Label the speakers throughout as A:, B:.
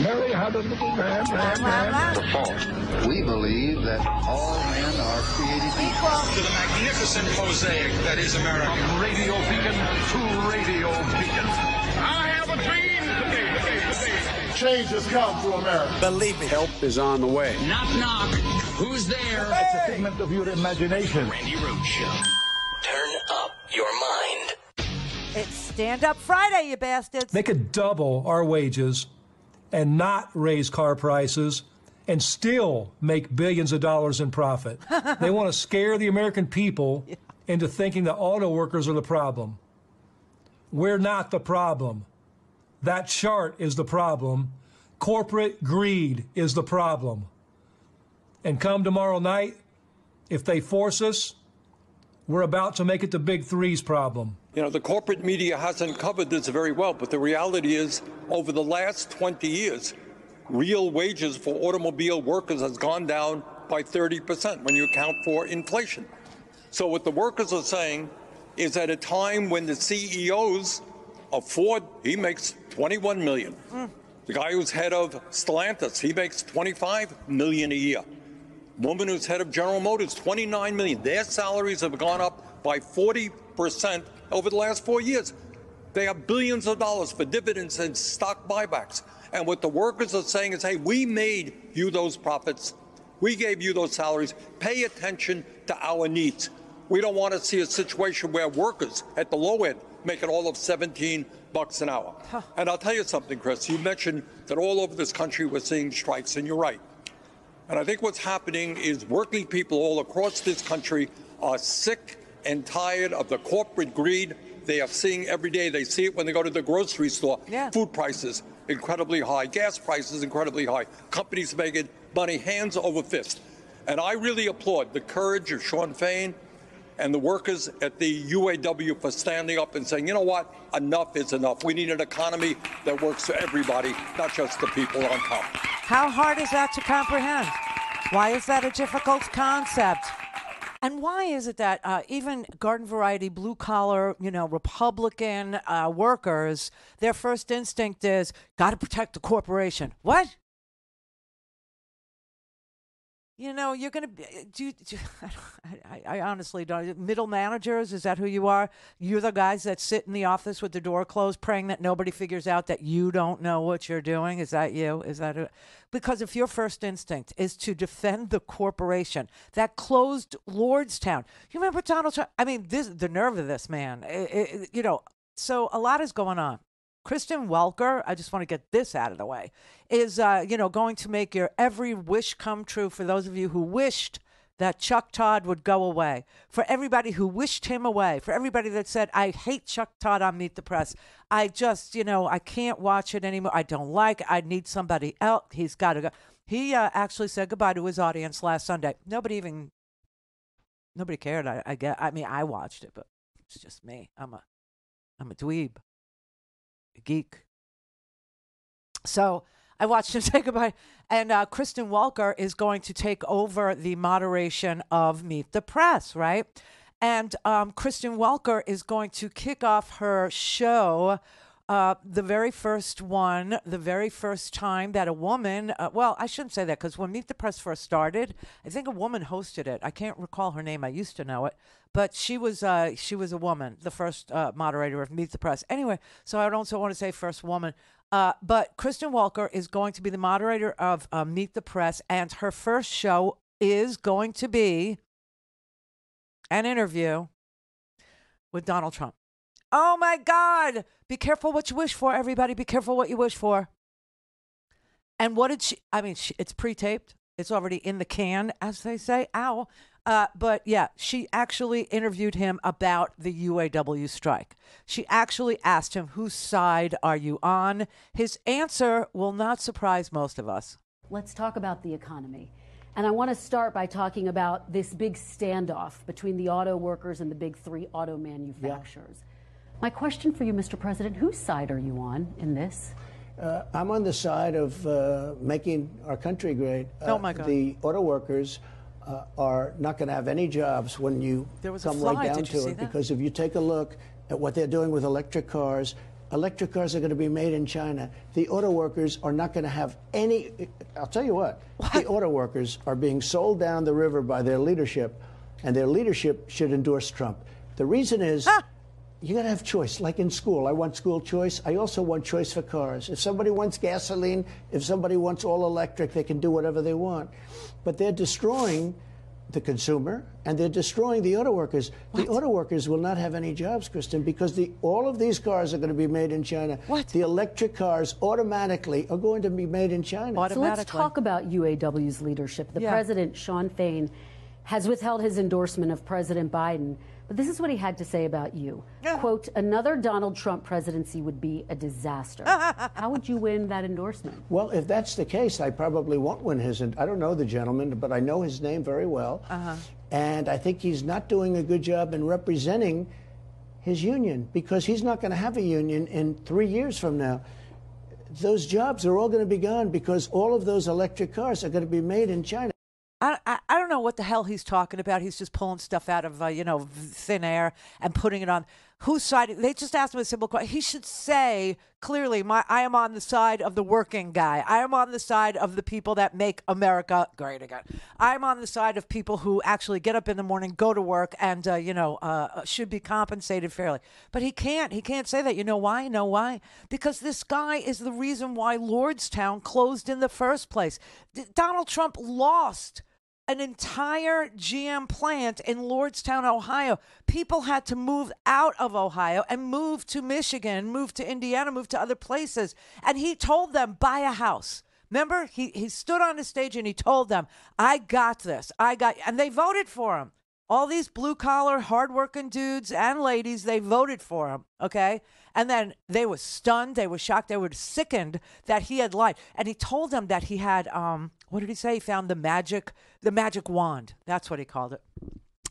A: Mary had a little lamb.
B: The fault. We believe that all men are created equal.
C: To the magnificent mosaic that is America.
A: From Radio Beacon to Radio Beacon. I have a dream today. Change has come to America.
D: Believe me.
E: Help is on the way.
C: Knock, knock. Who's there?
A: It's a figment of your imagination.
F: Randy Rhoads Show. Turn up your mind.
G: It's Stand Up Friday, you bastards.
H: They could double our wages and not raise car prices and still make billions of dollars in profit. They want to scare the American people into thinking that auto workers are the problem. We're not the problem. That chart is the problem. Corporate greed is the problem. And come tomorrow night, if they force us, we're about to make it the big three's problem.
I: You know, the corporate media hasn't covered this very well, but the reality is, over the last 20 years, real wages for automobile workers has gone down by 30% when you account for inflation. So what the workers are saying is at a time when the CEOs of Ford, he makes $21 million. The guy who's head of Stellantis, he makes $25 million a year. Woman who's head of General Motors, $29 million. Their salaries have gone up by 40% over the last 4 years. They have billions of dollars for dividends and stock buybacks. And what the workers are saying is, hey, we made you those profits. We gave you those salaries. Pay attention to our needs. We don't want to see a situation where workers at the low end make it all of $17 an hour. And I'll tell you something, Chris. You mentioned that all over this country we're seeing strikes, and you're right. And I think what's happening is working people all across this country are sick and tired of the corporate greed they are seeing every day. They see it when they go to the grocery store. Food prices incredibly high, gas prices incredibly high, companies making money hands over fist. And I really applaud the courage of Sean Fain and the workers at the UAW for standing up and saying, you know what, enough is enough. We need an economy that works for everybody, not just the people on top.
G: How hard is that to comprehend? Why is that a difficult concept? And why is it that even garden variety, blue collar, Republican workers, their first instinct is, got to protect the corporation? What? You're going to I honestly don't. Middle managers, is that who you are? You're the guys that sit in the office with the door closed, praying that nobody figures out that you don't know what you're doing. Is that you? Is that it? Because if your first instinct is to defend the corporation that closed Lordstown, you remember Donald Trump? I mean, the nerve of this man. So a lot is going on. Kristen Welker, I just want to get this out of the way, is, going to make your every wish come true for those of you who wished that Chuck Todd would go away, for everybody who wished him away, for everybody that said, I hate Chuck Todd on Meet the Press. I just, I can't watch it anymore. I don't like it. I need somebody else. He's got to go. He actually said goodbye to his audience last Sunday. Nobody cared. I watched it, but it's just me. I'm a dweeb. Geek. So I watched him say goodbye, and Kristen Welker is going to take over the moderation of Meet the Press, right? And Kristen Welker is going to kick off her show, the very first time that a woman, well, I shouldn't say that, because when Meet the Press first started, I think a woman hosted it. I can't recall her name. I used to know it. But she was a woman, the first moderator of Meet the Press. Anyway, so I also want to say first woman. But Kristen Welker is going to be the moderator of Meet the Press, and her first show is going to be an interview with Donald Trump. Oh, my God. Be careful what you wish for, everybody. Be careful what you wish for. And what did she, it's pre-taped. It's already in the can, as they say. Ow. But yeah, she actually interviewed him about the UAW strike. She actually asked him, whose side are you on? His answer will not surprise most of us.
J: Let's talk about the economy. And I want to start by talking about this big standoff between the auto workers and the big three auto manufacturers. Yeah. My question for you, Mr. President, whose side are you on in this?
K: I'm on the side of making our country great.
G: Oh, my God.
K: The auto workers are not going to have any jobs when you come right down to it. Because if you take a look at what they're doing with electric cars, electric cars are going to be made in China. The auto workers are not going to have any. I'll tell you what. The auto workers are being sold down the river by their leadership, and their leadership should endorse Trump. The reason is you got to have choice. Like in school, I want school choice. I also want choice for cars. If somebody wants gasoline, if somebody wants all electric, they can do whatever they want. But they're destroying the consumer, and they're destroying the auto workers. The auto workers will not have any jobs, Kristen, because all of these cars are going to be made in China. The electric cars automatically are going to be made in China.
J: So let's talk about UAW's leadership. The president, Sean Fain, has withheld his endorsement of President Biden. But this is what he had to say about you. Quote, another Donald Trump presidency would be a disaster. How would you win that endorsement?
K: Well, if that's the case, I probably won't win his. I don't know the gentleman, but I know his name very well. And I think he's not doing a good job in representing his union, because he's not going to have a union in 3 years from now. Those jobs are all going to be gone because all of those electric cars are going to be made in China.
G: I don't know what the hell he's talking about. He's just pulling stuff out of, thin air and putting it on. Whose side? They just asked him a simple question. He should say clearly, I am on the side of the working guy. I am on the side of the people that make America great again. I'm on the side of people who actually get up in the morning, go to work, and, should be compensated fairly. But he can't. He can't say that. You know why? Know why? Because this guy is the reason why Lordstown closed in the first place. Donald Trump lost an entire GM plant in Lordstown, Ohio. People had to move out of Ohio and move to Michigan, move to Indiana, move to other places. And he told them, buy a house. Remember, he stood on the stage and he told them, I got this. And they voted for him. All these blue-collar, hardworking dudes and ladies, they voted for him, okay? And then they were stunned, they were shocked, they were sickened that he had lied. And he told them that he had, what did he say? He found the magic wand. That's what he called it.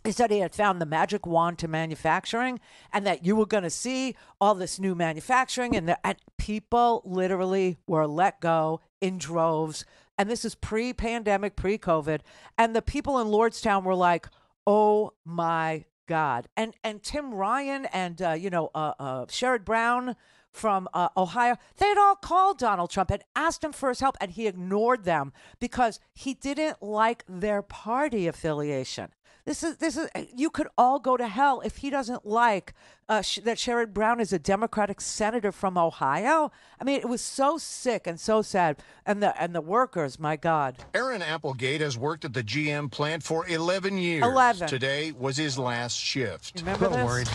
G: He said he had found the magic wand to manufacturing, and that you were going to see all this new manufacturing, and people literally were let go in droves. And this is pre-pandemic, pre-COVID. And the people in Lordstown were like, oh my God. And Tim Ryan and, Sherrod Brown from Ohio, they had all called Donald Trump and asked him for his help, and he ignored them because he didn't like their party affiliation. This is you could all go to hell if he doesn't like that Sherrod Brown is a Democratic senator from Ohio. I mean, it was so sick and so sad. And the workers, my God.
D: Aaron Applegate has worked at the GM plant for 11 years.
G: 11.
D: Today was his last shift.
G: Remember this?
D: Worried.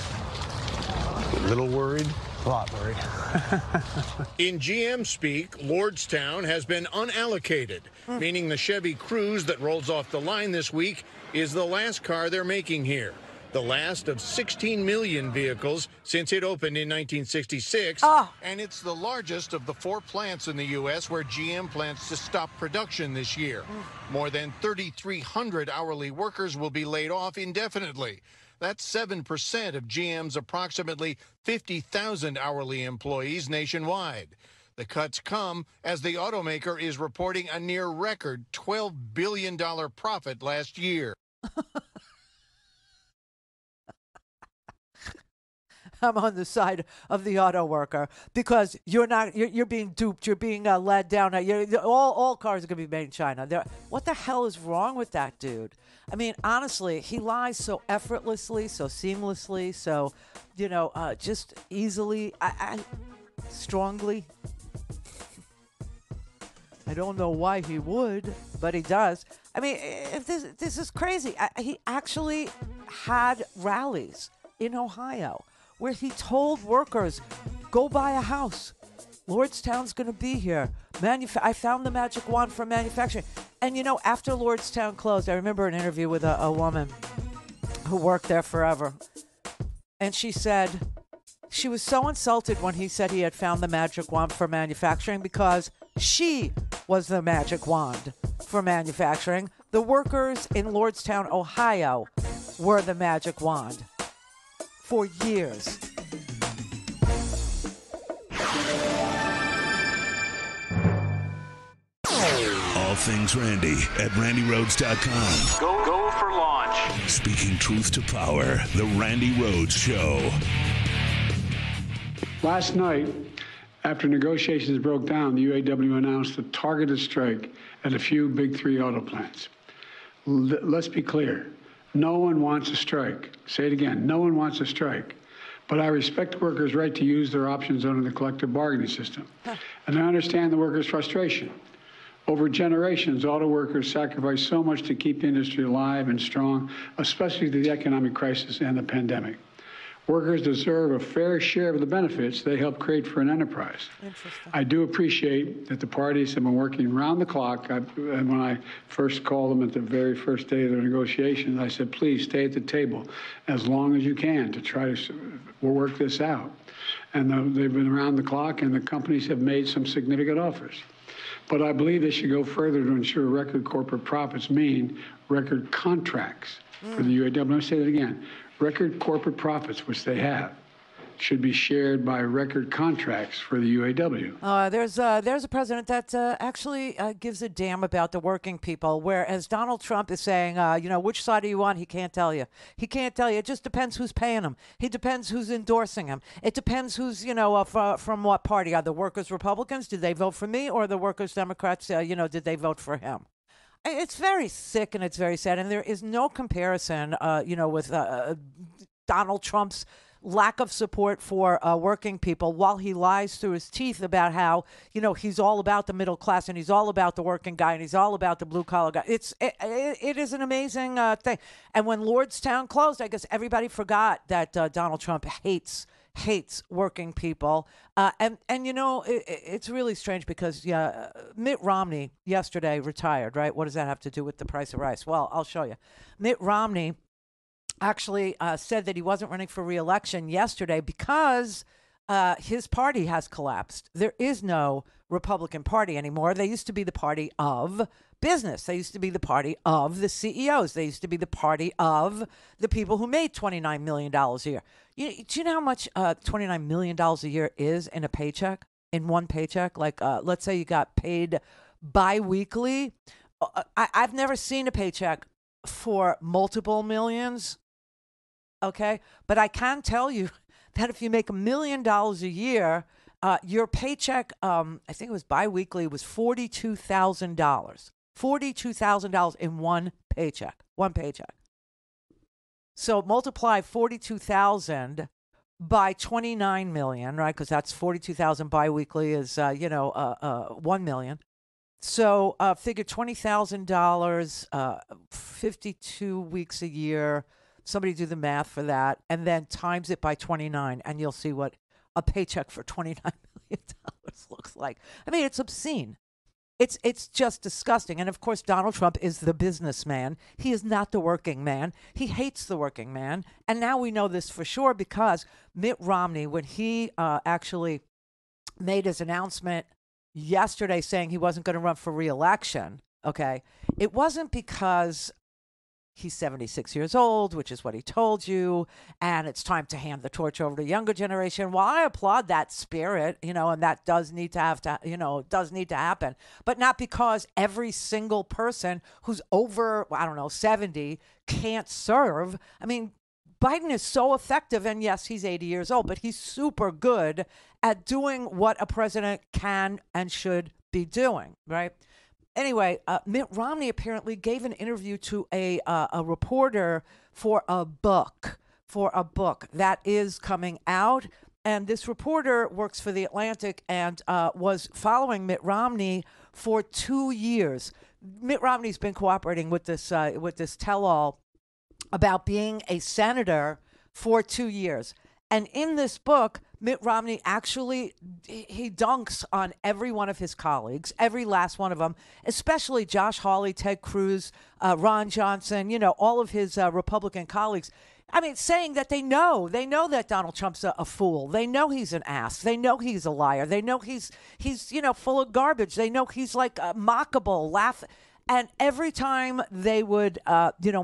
D: A little worried.
E: A lot worried.
D: In GM speak, Lordstown has been unallocated, meaning the Chevy Cruze that rolls off the line this week is the last car they're making here. The last of 16 million vehicles since it opened in 1966. And it's the largest of the 4 plants in the U.S. where GM plans to stop production this year. More than 3,300 hourly workers will be laid off indefinitely. That's 7% of GM's approximately 50,000 hourly employees nationwide. The cuts come as the automaker is reporting a near record $12 billion profit last year.
G: I'm on the side of the auto worker because you're being duped. You're being led down. All cars are going to be made in China. What the hell is wrong with that dude? I mean, honestly, he lies so effortlessly, so seamlessly, so, just easily, strongly. I don't know why he would, but he does. I mean, this is crazy. He actually had rallies in Ohio where he told workers, go buy a house. Lordstown's going to be here. I found the magic wand for manufacturing. And, after Lordstown closed, I remember an interview with a woman who worked there forever. And she said she was so insulted when he said he had found the magic wand for manufacturing because she was the magic wand for manufacturing. The workers in Lordstown, Ohio were the magic wand for years.
L: All things Randy at RandyRhodes.com.
F: Go for launch.
L: Speaking truth to power, The Randy Rhodes Show.
E: Last night, after negotiations broke down, the UAW announced a targeted strike at a few Big Three auto plants. Let's be clear. No one wants a strike. Say it again. No one wants a strike. But I respect workers' right to use their options under the collective bargaining system. And I understand the workers' frustration. Over generations, auto workers sacrificed so much to keep the industry alive and strong, especially through the economic crisis and the pandemic. Workers deserve a fair share of the benefits they help create for an enterprise. I do appreciate that the parties have been working round the clock. And when I first called them at the very first day of the negotiations, I said, please stay at the table as long as you can to try to work this out. And they've been around the clock, and the companies have made some significant offers. But I believe they should go further to ensure record corporate profits mean record contracts for the UAW. Let me say that again. Record corporate profits, which they have, should be shared by record contracts for the UAW.
G: There's a president that actually gives a damn about the working people, whereas Donald Trump is saying, which side are you on? He can't tell you. He can't tell you. It just depends who's paying him. It depends who's endorsing him. It depends who's, from what party. Are the workers Republicans? Did they vote for me? Or the workers Democrats, did they vote for him? It's very sick and it's very sad. And there is no comparison, with Donald Trump's lack of support for working people while he lies through his teeth about how, he's all about the middle class and he's all about the working guy and he's all about the blue collar guy. It is an amazing thing. And when Lordstown closed, I guess everybody forgot that Donald Trump hates working people. It's really strange because Mitt Romney yesterday retired, right? What does that have to do with the price of rice? Well, I'll show you. Mitt Romney actually said that he wasn't running for re-election yesterday because his party has collapsed. There is no Republican Party anymore. They used to be the party of business. They used to be the party of the CEOs. They used to be the party of the people who made $29 million a year. Do you know how much $29 million a year is in a paycheck, in one paycheck? Like, let's say you got paid bi-weekly. I've never seen a paycheck for multiple millions, okay? But I can tell you that if you make $1 million a year, your paycheck, I think it was bi-weekly, was $42,000. $42,000 in one paycheck. So multiply 42,000 by 29 million, right? Because that's 42,000 biweekly is 1 million. So figure $20,000, 52 weeks a year. Somebody do the math for that, and then times it by 29, and you'll see what a paycheck for $29 million looks like. I mean, it's obscene. It's just disgusting. And of course, Donald Trump is the businessman. He is not the working man. He hates the working man. And now we know this for sure because Mitt Romney, when he actually made his announcement yesterday saying he wasn't going to run for re-election, okay, it wasn't because he's 76 years old, which is what he told you, and it's time to hand the torch over to the younger generation. Well, I applaud that spirit, and that does need to happen, but not because every single person who's over, 70 can't serve. I mean, Biden is so effective, and yes, he's 80 years old, but he's super good at doing what a president can and should be doing, right? Anyway, Mitt Romney apparently gave an interview to a reporter for a book that is coming out. And this reporter works for The Atlantic and was following Mitt Romney for 2 years. Mitt Romney's been cooperating with this tell-all about being a senator for 2 years. And in this book, Mitt Romney actually, he dunks on every one of his colleagues, every last one of them, especially Josh Hawley, Ted Cruz, Ron Johnson, all of his Republican colleagues. I mean, saying that they know that Donald Trump's a fool. They know he's an ass. They know he's a liar. They know he's full of garbage. They know he's like mockable, laugh. And every time they would,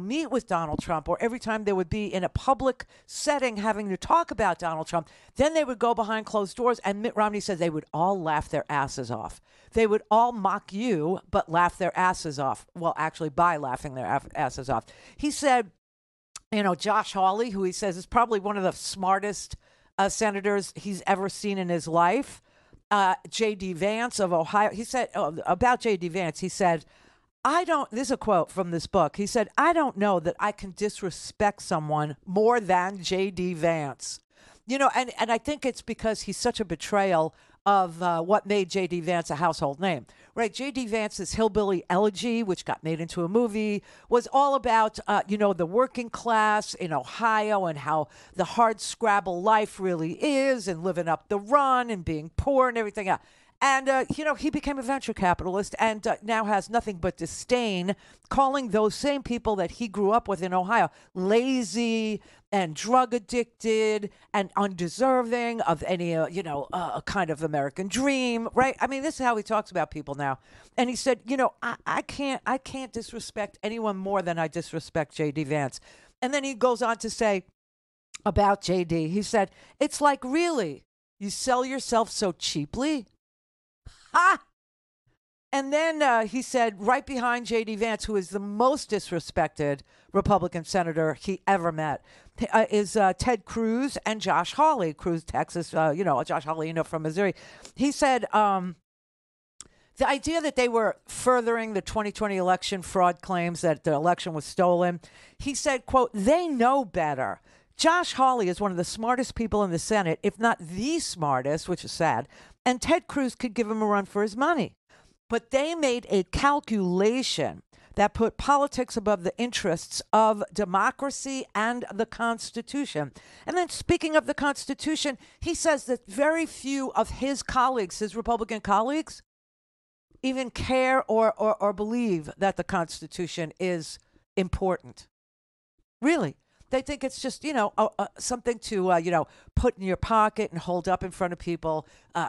G: meet with Donald Trump, or every time they would be in a public setting having to talk about Donald Trump, then they would go behind closed doors. And Mitt Romney said they would all laugh their asses off. They would all mock you, but laugh their asses off. Well, actually, by laughing their asses off. He said, Josh Hawley, who he says is probably one of the smartest senators he's ever seen in his life. J.D. Vance of Ohio, he said about J.D. Vance, he said, this is a quote from this book. He said, I don't know that I can disrespect someone more than J.D. Vance. You know, and I think it's because he's such a betrayal of what made J.D. Vance a household name, right? J.D. Vance's Hillbilly Elegy, which got made into a movie, was all about, the working class in Ohio and how the hard scrabble life really is and living up the run and being poor and everything else. And, he became a venture capitalist and now has nothing but disdain, calling those same people that he grew up with in Ohio lazy and drug addicted and undeserving of any, kind of American dream, right? I mean, this is how he talks about people now. And he said, I can't disrespect anyone more than I disrespect J.D. Vance. And then he goes on to say about J.D., he said, it's like, really, you sell yourself so cheaply? Ha! And then he said, right behind J.D. Vance, who is the most disrespected Republican senator he ever met, is Ted Cruz and Josh Hawley. Cruz, Texas, Josh Hawley, from Missouri. He said the idea that they were furthering the 2020 election fraud claims that the election was stolen, he said, quote, they know better. Josh Hawley is one of the smartest people in the Senate, if not the smartest, which is sad, and Ted Cruz could give him a run for his money. But they made a calculation that put politics above the interests of democracy and the Constitution. And then speaking of the Constitution, he says that very few of his colleagues, his Republican colleagues, even care or believe that the Constitution is important. Really. They think it's just, something to, put in your pocket and hold up in front of people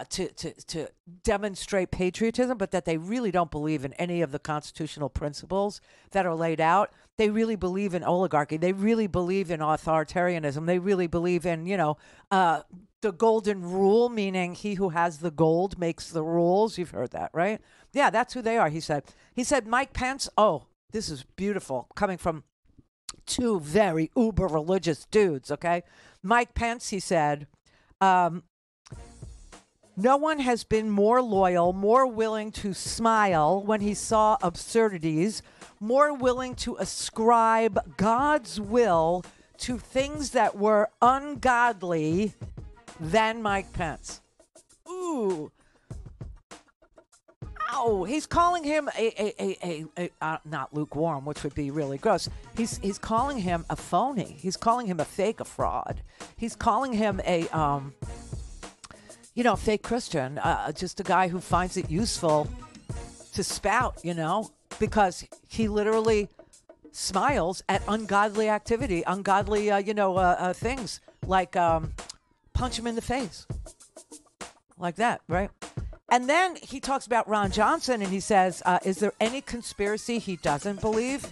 G: to demonstrate patriotism, but that they really don't believe in any of the constitutional principles that are laid out. They really believe in oligarchy. They really believe in authoritarianism. They really believe in, the golden rule, meaning he who has the gold makes the rules. You've heard that, right? Yeah, that's who they are, he said. He said, Mike Pence, this is beautiful, coming from two very uber religious dudes, okay? Mike Pence, he said, no one has been more loyal, more willing to smile when he saw absurdities, more willing to ascribe God's will to things that were ungodly than Mike Pence. Ooh. Ow, he's calling him a not lukewarm, which would be really gross. He's calling him a phony. He's calling him a fake, a fraud. He's calling him a fake Christian, just a guy who finds it useful to spout, because he literally smiles at ungodly activity, ungodly, things like punch him in the face, like that, right? And then he talks about Ron Johnson, and he says, is there any conspiracy he doesn't believe?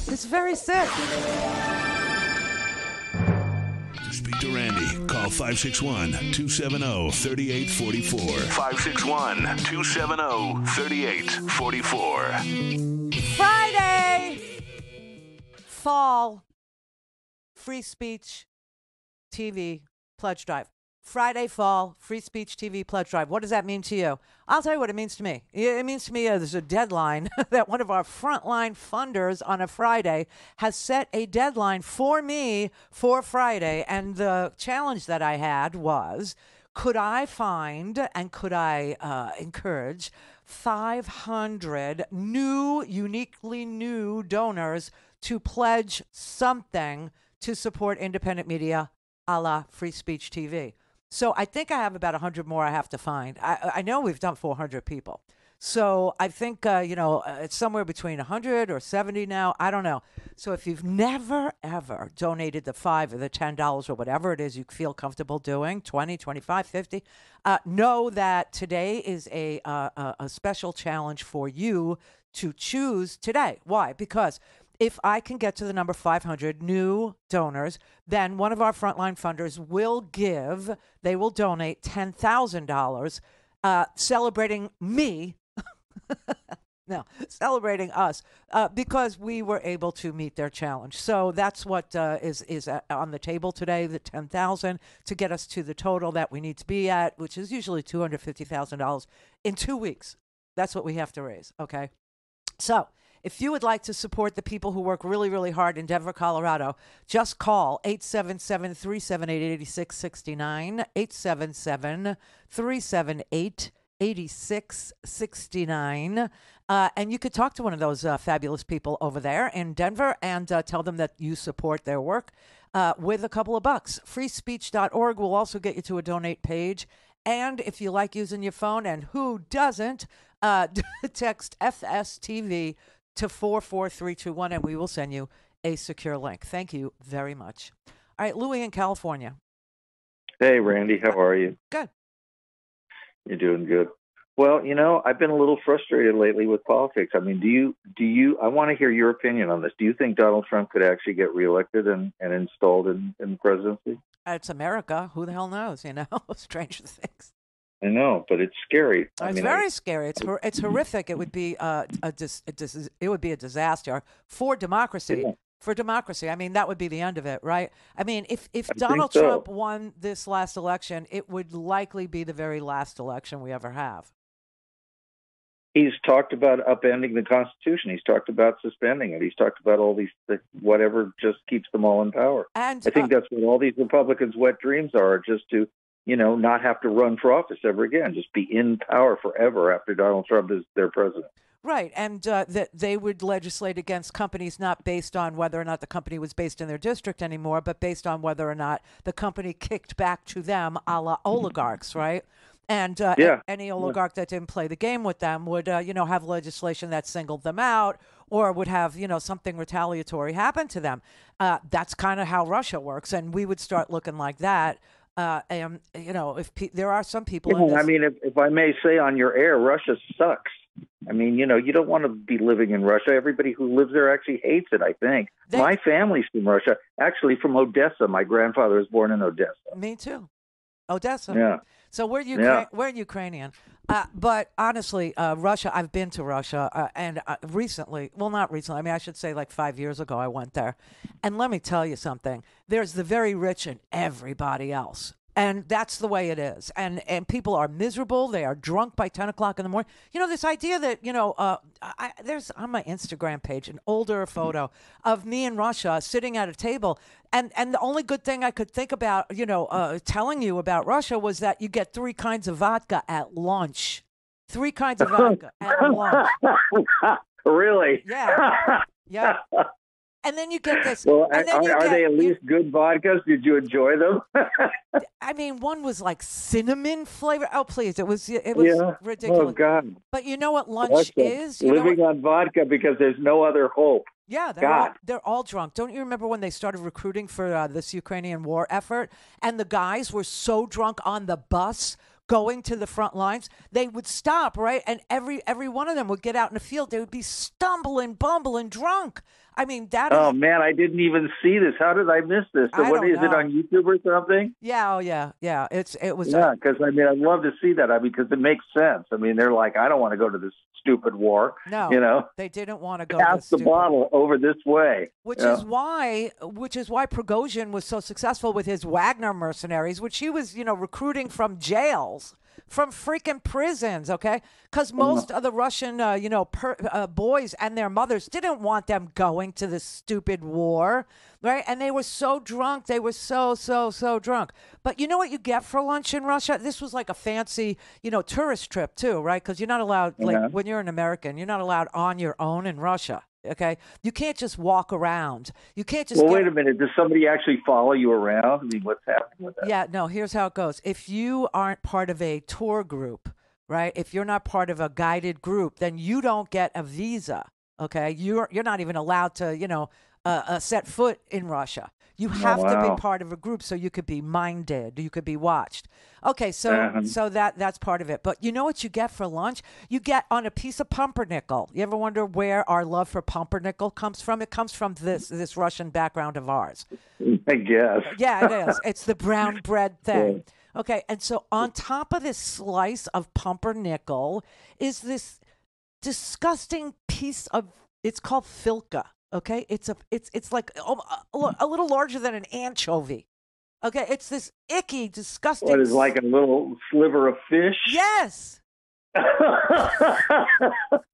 G: It's very sick.
L: To speak to Randy, call 561-270-3844. 561-270-3844.
G: Friday! Fall. Free speech TV pledge drive. Friday, fall, free speech TV pledge drive. What does that mean to you? I'll tell you what it means to me. It means to me there's a deadline that one of our frontline funders on a Friday has set a deadline for me for Friday. And the challenge that I had was, could I find and could I encourage 500 uniquely new donors to pledge something to support independent media a la Free Speech TV? So I think I have about 100 more I have to find. I know we've done 400 people. So I think, it's somewhere between 100 or 70 now. I don't know. So if you've never, ever donated the $5 or the $10 or whatever it is you feel comfortable doing, 20, 25, 50, know that today is a special challenge for you to choose today. Why? Because if I can get to the number 500 new donors, then one of our frontline funders will donate $10,000 celebrating me No, celebrating us because we were able to meet their challenge. So that's what is on the table today, the $10,000 to get us to the total that we need to be at, which is usually $250,000 in 2 weeks. That's what we have to raise, okay? So if you would like to support the people who work really, really hard in Denver, Colorado, just call 877-378-8669, 877-378-8669. And you could talk to one of those fabulous people over there in Denver and tell them that you support their work with a couple of bucks. Freespeech.org will also get you to a donate page. And if you like using your phone, and who doesn't, text FSTV to 44321, and we will send you a secure link. Thank you very much. All right, Louis in California.
M: Hey, Randy, how are you?
G: Good.
M: You're doing good. Well, I've been a little frustrated lately with politics. I mean, do you, I want to hear your opinion on this. Do you think Donald Trump could actually get reelected and installed in the presidency?
G: It's America. Who the hell knows, Stranger things.
M: I know, but it's scary.
G: It's very scary. It's horrific. It would be it would be a disaster for democracy. Yeah. For democracy, I mean, that would be the end of it, right? I mean, if Donald Trump won this last election, it would likely be the very last election we ever have.
M: He's talked about upending the Constitution. He's talked about suspending it. He's talked about all these whatever just keeps them all in power. And I think that's what all these Republicans' wet dreams are, just to not have to run for office ever again, just be in power forever after Donald Trump is their president.
G: Right, and that they would legislate against companies not based on whether or not the company was based in their district anymore, but based on whether or not the company kicked back to them, a la oligarchs, right? And any oligarch that didn't play the game with them would, have legislation that singled them out or would have, something retaliatory happen to them. That's kind of how Russia works, and we would start looking like that. And if there are some people,
M: I mean, if I may say on your air, Russia sucks. I mean, you don't want to be living in Russia. Everybody who lives there actually hates it, I think. My family's from Russia, actually from Odessa. My grandfather was born in Odessa.
G: Me too. Odessa.
M: Yeah.
G: So we're Ukrainian. But honestly, Russia, I've been to Russia and recently, well, not recently, I mean, I should say like 5 years ago I went there. And let me tell you something. There's the very rich and everybody else. And that's the way it is. And people are miserable. They are drunk by 10 o'clock in the morning. This idea that, there's on my Instagram page an older photo of me in Russia sitting at a table. And the only good thing I could think about, telling you about Russia was that you get 3 kinds of vodka at lunch. 3 kinds of vodka at lunch.
M: Really?
G: Yeah. Yeah. And then you get this.
M: Well, are they at least good vodkas? Did you enjoy them?
G: I mean, one was like cinnamon flavor. Oh, please. It was ridiculous.
M: Oh, God.
G: But you know what lunch is?
M: Living on vodka because there's no other hope.
G: Yeah, they're all drunk. Don't you remember when they started recruiting for this Ukrainian war effort? And the guys were so drunk on the bus going to the front lines, they would stop, right? And every one of them would get out in the field. They would be stumbling, bumbling, drunk. I mean,
M: Oh, man, I didn't even see this. How did I miss this? So what is it on YouTube or something?
G: Yeah, yeah. It was.
M: Yeah, because, I mean, I'd love to see that. I mean, because it makes sense. I mean, they're like, I don't want to go to this stupid war.
G: No, they didn't want to go.
M: Pass the bottle over this way.
G: Which is why Prigozhin was so successful with his Wagner mercenaries, which he was, recruiting from jails, from freaking prisons, okay? Because most of the Russian, boys and their mothers didn't want them going to this stupid war, right? And they were so drunk. They were so drunk. But you know what you get for lunch in Russia? This was like a fancy, tourist trip too, right? Because you're not allowed, like when you're an American, you're not allowed on your own in Russia. Okay, you can't just walk around. You can't just.
M: Well, wait a minute. Does somebody actually follow you around? I mean, what's happening with that?
G: Yeah, no. Here's how it goes. If you aren't part of a tour group, right? If you're not part of a guided group, then you don't get a visa. Okay, you're not even allowed to, set foot in Russia. You have to be part of a group so you could be minded. You could be watched. Okay, so that's part of it. But you know what you get for lunch? You get on a piece of pumpernickel. You ever wonder where our love for pumpernickel comes from? It comes from this Russian background of ours.
M: I guess.
G: Yeah, it is. It's the brown bread thing. Okay, and so on top of this slice of pumpernickel is this disgusting piece of. It's called filka. Okay, it's like a little larger than an anchovy. Okay, it's this icky, disgusting.
M: What is like a little sliver of fish?
G: Yes.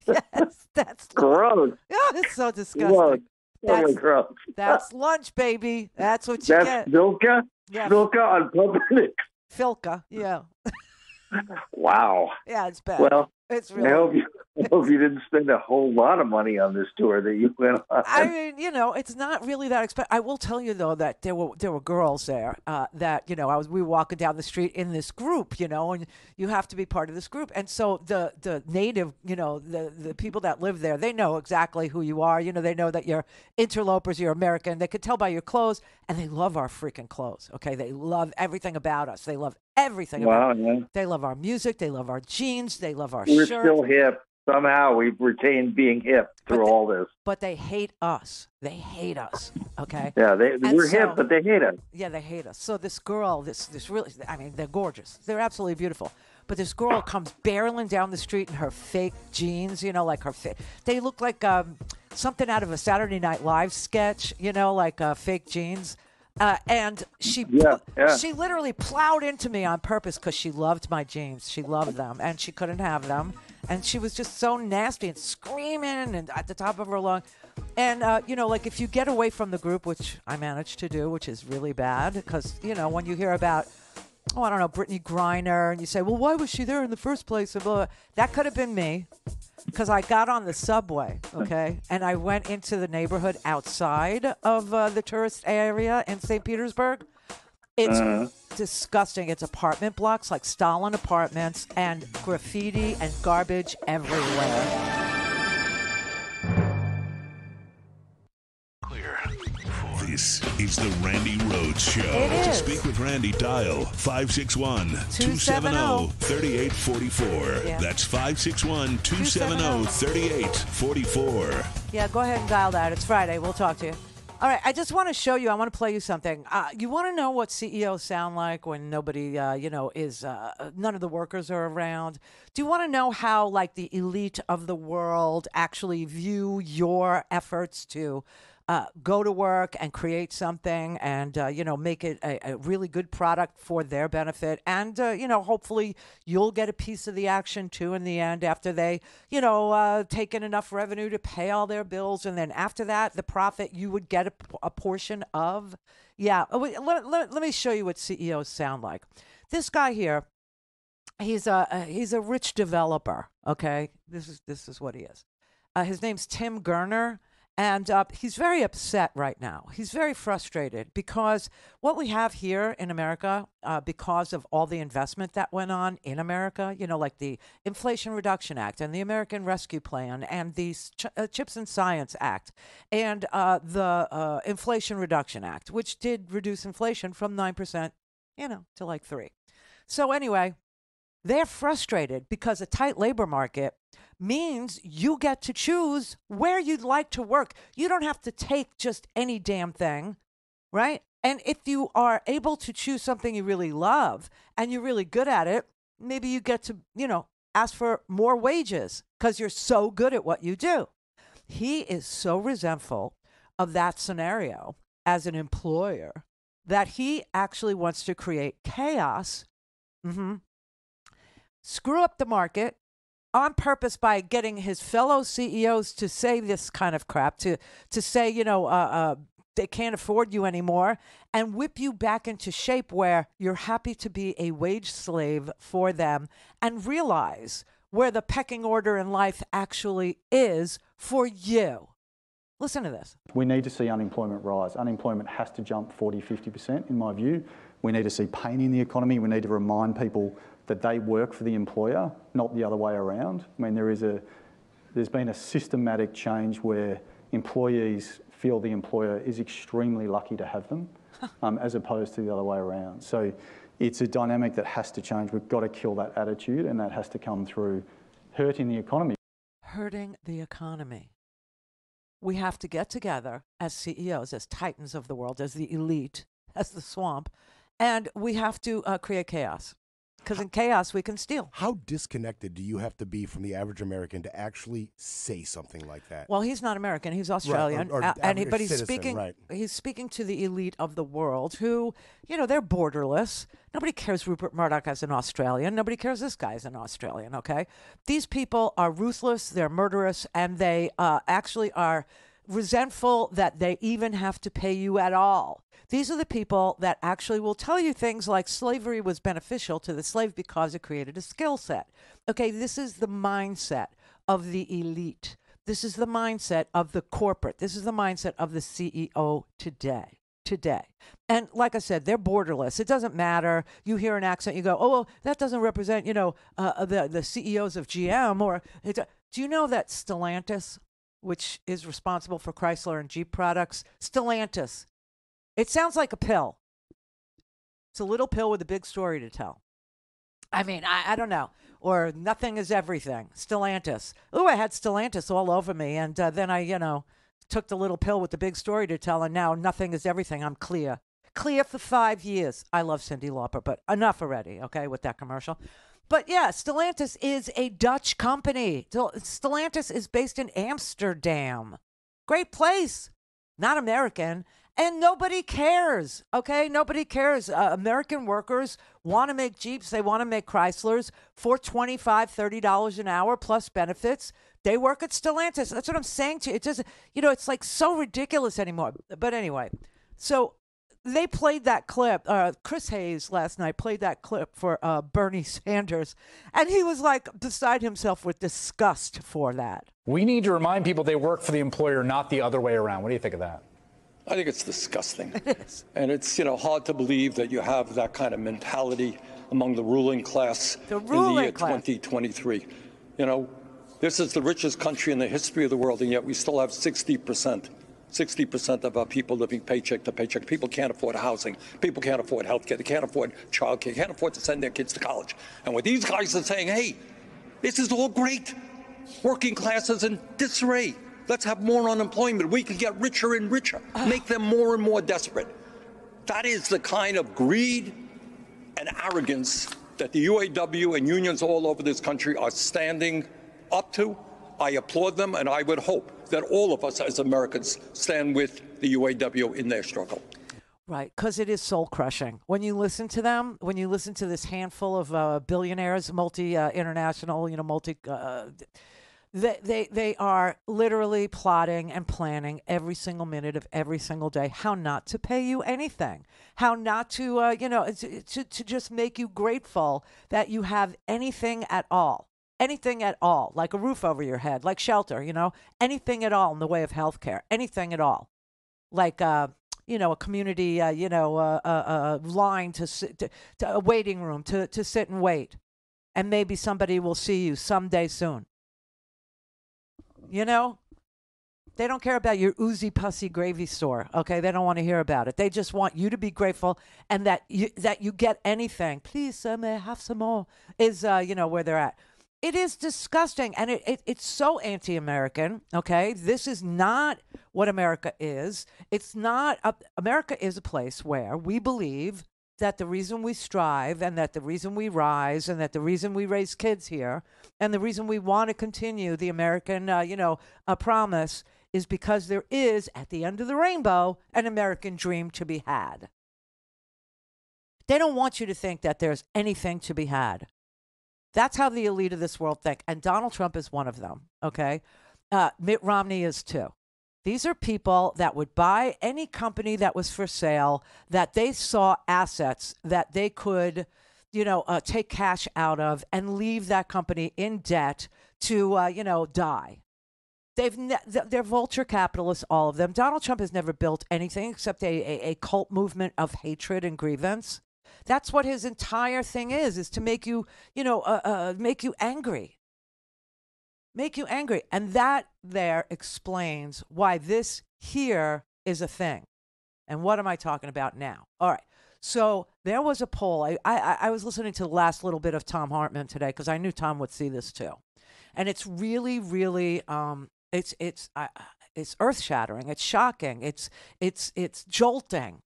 G: Yes, that's
M: gross.
G: Oh, it's so disgusting.
M: That's gross.
G: That's lunch, baby. That's what you
M: That's
G: get.
M: Filka?
G: Yeah.
M: Filka on Pumpernickel.
G: Filka, yeah.
M: Wow.
G: Yeah, it's bad.
M: Well,
G: it's really.
M: I hope you didn't spend a whole lot of money on this tour that you went on.
G: I mean, it's not really that expensive. I will tell you though that there were girls there that we were walking down the street in this group, and you have to be part of this group. And so the native, the people that live there, they know exactly who you are. They know that you're interlopers, you're American. They could tell by your clothes, and they love our freaking clothes. Okay, they love everything about us. They love everything about us. They love our music. They love our jeans. They love our
M: We're
G: shirts.
M: Still hip. Somehow we've retained being hip through all this.
G: But they hate us. They hate us. Okay.
M: Yeah, we're hip, but they hate us.
G: Yeah, they hate us. So this girl, this really, I mean, they're gorgeous. They're absolutely beautiful. But this girl comes barreling down the street in her fake jeans. Like they look like something out of a Saturday Night Live sketch. Like fake jeans. And she literally plowed into me on purpose because she loved my jeans. She loved them, and she couldn't have them. And she was just so nasty and screaming and at the top of her lungs. And, like if you get away from the group, which I managed to do, which is really bad because, when you hear about, I don't know, Brittany Griner, and you say, well, why was she there in the first place? And blah, blah. That could have been me because I got on the subway, okay, and I went into the neighborhood outside of the tourist area in St. Petersburg. It's disgusting. It's apartment blocks like Stalin apartments and graffiti and garbage everywhere.
L: This is the Randy Rhoads Show. To speak with Randy, dial 561-270-3844.
G: Yeah.
L: That's 561-270-3844.
G: Yeah, go ahead and dial that. It's Friday. We'll talk to you. All right, I just want to show you. I want to play you something. You want to know what CEOs sound like when nobody, is none of the workers are around? Do you want to know how, like, the elite of the world actually view your efforts to go to work and create something and, make it a really good product for their benefit. And, hopefully you'll get a piece of the action, too, in the end after they, take in enough revenue to pay all their bills. And then after that, the profit you would get a portion of. Yeah. Let me show you what CEOs sound like. This guy here, he's a rich developer. Okay. This is what he is. His name's Tim Gurner. And he's very upset right now. He's very frustrated because what we have here in America, because of all the investment that went on in America, like the Inflation Reduction Act and the American Rescue Plan and the Chips and Science Act and the Inflation Reduction Act, which did reduce inflation from 9%, to like 3%. So anyway, they're frustrated because a tight labor market means you get to choose where you'd like to work. You don't have to take just any damn thing, right? And if you are able to choose something you really love and you're really good at it, maybe you get to, ask for more wages because you're so good at what you do. He is so resentful of that scenario as an employer that he actually wants to create chaos, screw up the market, on purpose by getting his fellow CEOs to say this kind of crap, to say, they can't afford you anymore, and whip you back into shape where you're happy to be a wage slave for them and realize where the pecking order in life actually is for you. Listen to this.
N: We need to see unemployment rise. Unemployment has to jump 40, 50%, in my view. We need to see pain in the economy. We need to remind people that they work for the employer, not the other way around. I mean, there's been a systematic change where employees feel the employer is extremely lucky to have them, as opposed to the other way around. So it's a dynamic that has to change. We've got to kill that attitude, and that has to come through hurting the economy.
G: Hurting the economy. We have to get together as CEOs, as titans of the world, as the elite, as the swamp, and we have to create chaos. Because in chaos, we can steal.
O: How disconnected do you have to be from the average American to actually say something like that?
G: Well, he's not American; he's Australian,
O: Right,
G: but he's
O: citizen,
G: speaking.
O: right.
G: He's speaking to the elite of the world, who, they're borderless. Nobody cares Rupert Murdoch as an Australian. Nobody cares this guy as an Australian. Okay, these people are ruthless. They're murderous, and they actually are resentful that they even have to pay you at all. These are the people that actually will tell you things like slavery was beneficial to the slave because it created a skill set. Okay, this is the mindset of the elite. This is the mindset of the corporate. This is the mindset of the CEO today. And like I said, they're borderless. It doesn't matter. You hear an accent, you go, oh, well, that doesn't represent, the CEOs of GM. Do you know that Stellantis, which is responsible for Chrysler and Jeep products, Stellantis, it sounds like a pill. It's a little pill with a big story to tell. I mean, I don't know. Or nothing is everything. Stellantis. Oh, I had Stellantis all over me. And then I, took the little pill with the big story to tell. And now nothing is everything. I'm clear. Clear for 5 years. I love Cyndi Lauper, but enough already, okay, with that commercial. But yeah, Stellantis is a Dutch company. Stellantis is based in Amsterdam. Great place. Not American. And nobody cares, okay? Nobody cares. American workers want to make Jeeps. They want to make Chryslers for $25, $30 an hour plus benefits. They work at Stellantis. That's what I'm saying to you. It doesn't, it's like so ridiculous anymore. But anyway, so they played that clip. Chris Hayes last night played that clip for Bernie Sanders. And he was like beside himself with disgust for that.
P: We need to remind people they work for the employer, not the other way around. What do you think of that?
I: I think it's disgusting.
G: It is.
I: And it's, hard to believe that you have that kind of mentality among the ruling class in the year 2023. This is the richest country in the history of the world, and yet we still have 60% of our people living paycheck to paycheck. People can't afford housing. People can't afford health care. They can't afford child care. They can't afford to send their kids to college. And what these guys are saying, hey, this is all great. Working class is in disarray. Let's have more unemployment. We can get richer and richer, make them more and more desperate. That is the kind of greed and arrogance that the UAW and unions all over this country are standing up to. I applaud them, and I would hope that all of us as Americans stand with the UAW in their struggle.
G: Right, because it is soul-crushing. When you listen to them, when you listen to this handful of billionaires, multi-international, They are literally plotting and planning every single minute of every single day how not to pay you anything, how not to, to just make you grateful that you have anything at all, like a roof over your head, like shelter, anything at all in the way of health care, anything at all, like, a community, line to sit, a waiting room to sit and wait, and maybe somebody will see you someday soon. They don't care about your oozy pussy gravy store. Okay, they don't want to hear about it. They just want you to be grateful and that you get anything. Please, sir, may I have some more? Is where they're at. It is disgusting, and it's so anti-American. Okay, this is not what America is. It's not. America is a place where we believe that the reason we strive and that the reason we rise and that the reason we raise kids here and the reason we want to continue the American, promise is because there is, at the end of the rainbow, an American dream to be had. They don't want you to think that there's anything to be had. That's how the elite of this world think. And Donald Trump is one of them, okay? Mitt Romney is too. These are people that would buy any company that was for sale, that they saw assets that they could, take cash out of and leave that company in debt to, die. They're vulture capitalists, all of them. Donald Trump has never built anything except a cult movement of hatred and grievance. That's what his entire thing is to make you, make you angry. Make you angry. And that there explains why this here is a thing. And what am I talking about now? All right. So there was a poll. I was listening to the last little bit of Thom Hartmann today because I knew Tom would see this too. And it's really, really, it's earth-shattering. It's shocking. It's jolting.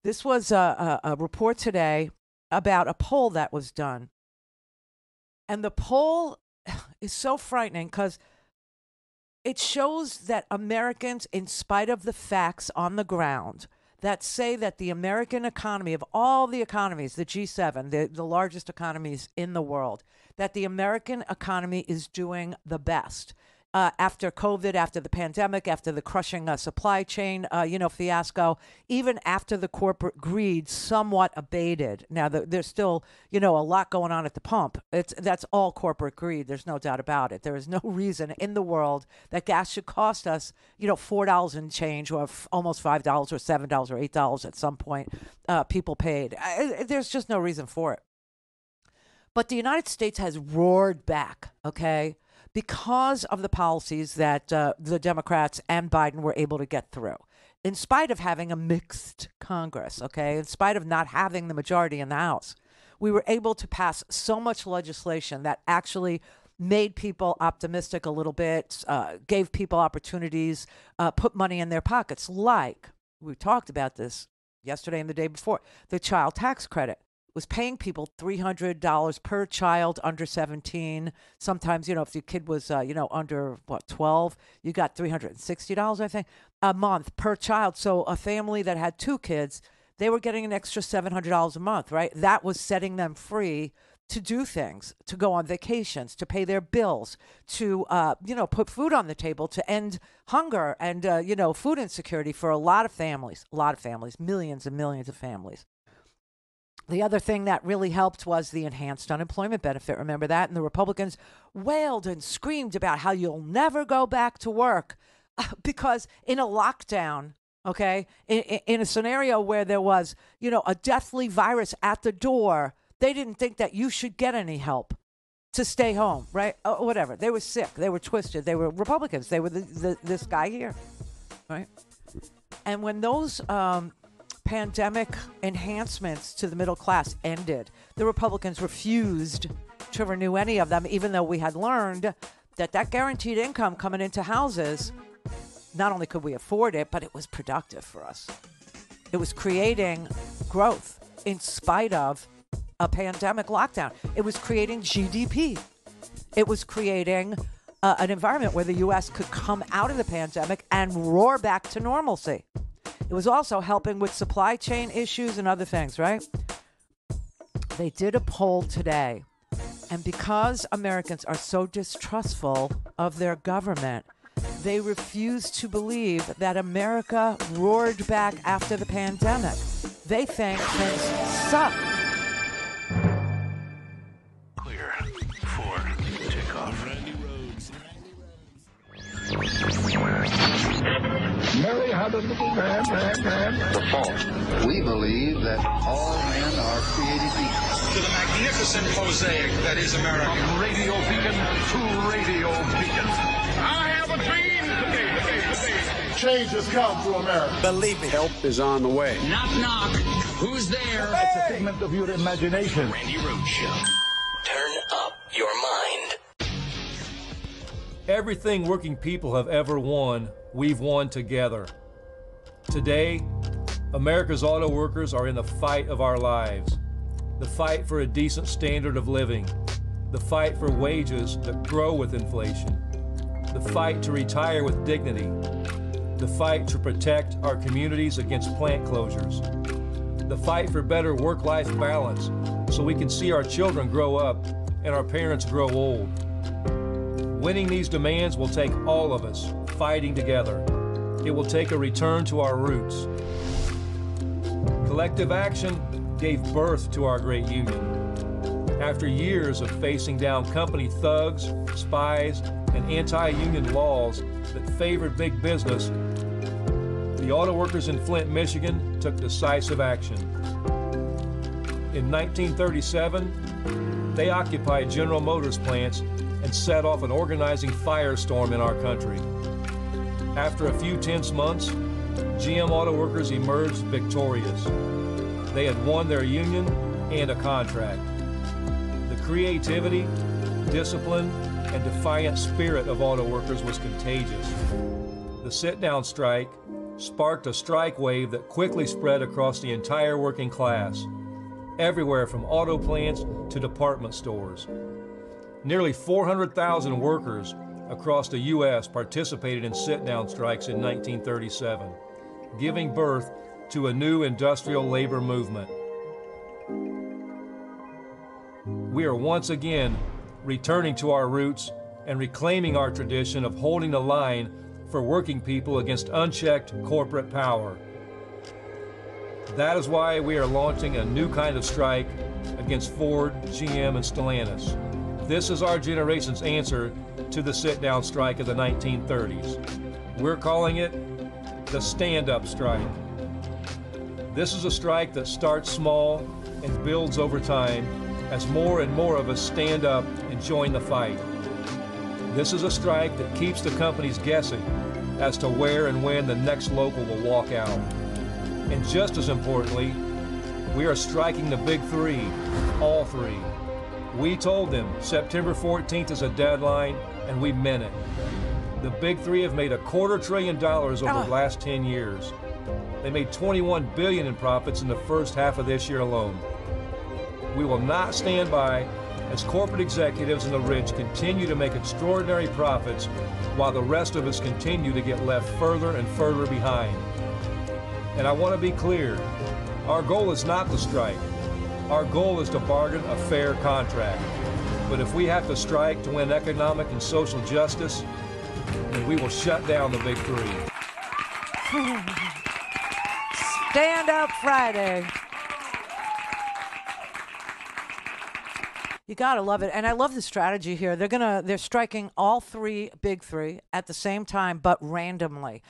G: This was a report today about a poll that was done. And the poll is so frightening because it shows that Americans, in spite of the facts on the ground that say that the American economy, of all the economies, the G7, the largest economies in the world, that the American economy is doing the best. After COVID, after the pandemic, after the crushing supply chain, fiasco, even after the corporate greed somewhat abated. Now, there's still, a lot going on at the pump. That's all corporate greed. There's no doubt about it. There is no reason in the world that gas should cost us, $4 and change, or almost $5 or $7 or $8 at some point. People paid. There's just no reason for it. But the United States has roared back, okay? Because of the policies that the Democrats and Biden were able to get through, in spite of having a mixed Congress, okay, in spite of not having the majority in the House, we were able to pass so much legislation that actually made people optimistic a little bit, gave people opportunities, put money in their pockets, like we talked about this yesterday and the day before, the child tax credit. Was paying people $300 per child under 17. Sometimes, if your kid was, under 12, you got $360, I think, a month per child. So a family that had 2 kids, they were getting an extra $700 a month, right? That was setting them free to do things, to go on vacations, to pay their bills, to, put food on the table, to end hunger and, food insecurity for a lot of families, millions and millions of families. The other thing that really helped was the enhanced unemployment benefit. Remember that? And the Republicans wailed and screamed about how you'll never go back to work because in a lockdown, okay, in a scenario where there was, a deathly virus at the door, they didn't think that you should get any help to stay home, right? Whatever. They were sick. They were twisted. They were Republicans. They were this guy here, right? And when those pandemic enhancements to the middle class ended, the Republicans refused to renew any of them, even though we had learned that guaranteed income coming into houses, not only could we afford it, but it was productive for us. It was creating growth in spite of a pandemic lockdown. It was creating GDP. It was creating an environment where the U.S. could come out of the pandemic and roar back to normalcy. It was also helping with supply chain issues and other things, right? They did a poll today, and because Americans are so distrustful of their government, they refuse to believe that America roared back after the pandemic. They think things suck.
L: Clear for takeoff. Randy Rhodes.
A: Mary had a little man.
B: The fault. We believe that all men are created equal.
C: To the magnificent mosaic that is America.
A: From radio beacon to radio beacon. I have a dream today. Change has come to America.
Q: Believe me. Help is on the way.
C: Knock, knock. Who's there?
A: It's a figment of your imagination.
C: Randy Rhodes Show.
F: Turn up your mind.
H: Everything working people have ever won, we've won together. Today, America's auto workers are in the fight of our lives. The fight for a decent standard of living. The fight for wages that grow with inflation. The fight to retire with dignity. The fight to protect our communities against plant closures. The fight for better work-life balance so we can see our children grow up and our parents grow old. Winning these demands will take all of us fighting together. It will take a return to our roots. Collective action gave birth to our great union. After years of facing down company thugs, spies, and anti-union laws that favored big business, the auto workers in Flint, Michigan took decisive action. In 1937, they occupied General Motors plants and set off an organizing firestorm in our country. After a few tense months, GM Auto Workers emerged victorious. They had won their union and a contract. The creativity, discipline, and defiant spirit of auto workers was contagious. The sit-down strike sparked a strike wave that quickly spread across the entire working class, everywhere from auto plants to department stores. Nearly 400,000 workers across the U.S. participated in sit-down strikes in 1937, giving birth to a new industrial labor movement. We are once again returning to our roots and reclaiming our tradition of holding the line for working people against unchecked corporate power. That is why we are launching a new kind of strike against Ford, GM, and Stellantis. This is our generation's answer to the sit-down strike of the 1930s. We're calling it the stand-up strike. This is a strike that starts small and builds over time as more and more of us stand up and join the fight. This is a strike that keeps the companies guessing as to where and when the next local will walk out. And just as importantly, we are striking the big three, all three. We told them September 14th is a deadline, and we meant it. The big three have made $250 billion over the last 10 years. They made $21 billion in profits in the first half of this year alone. We will not stand by as corporate executives in the rich continue to make extraordinary profits while the rest of us continue to get left further and further behind. And I want to be clear, our goal is not to strike. Our goal is to bargain a fair contract. But if we have to strike to win economic and social justice, then we will shut down the big three.
G: Stand Up Friday. You gotta love it, and I love the strategy here. They're striking all three big three at the same time, but randomly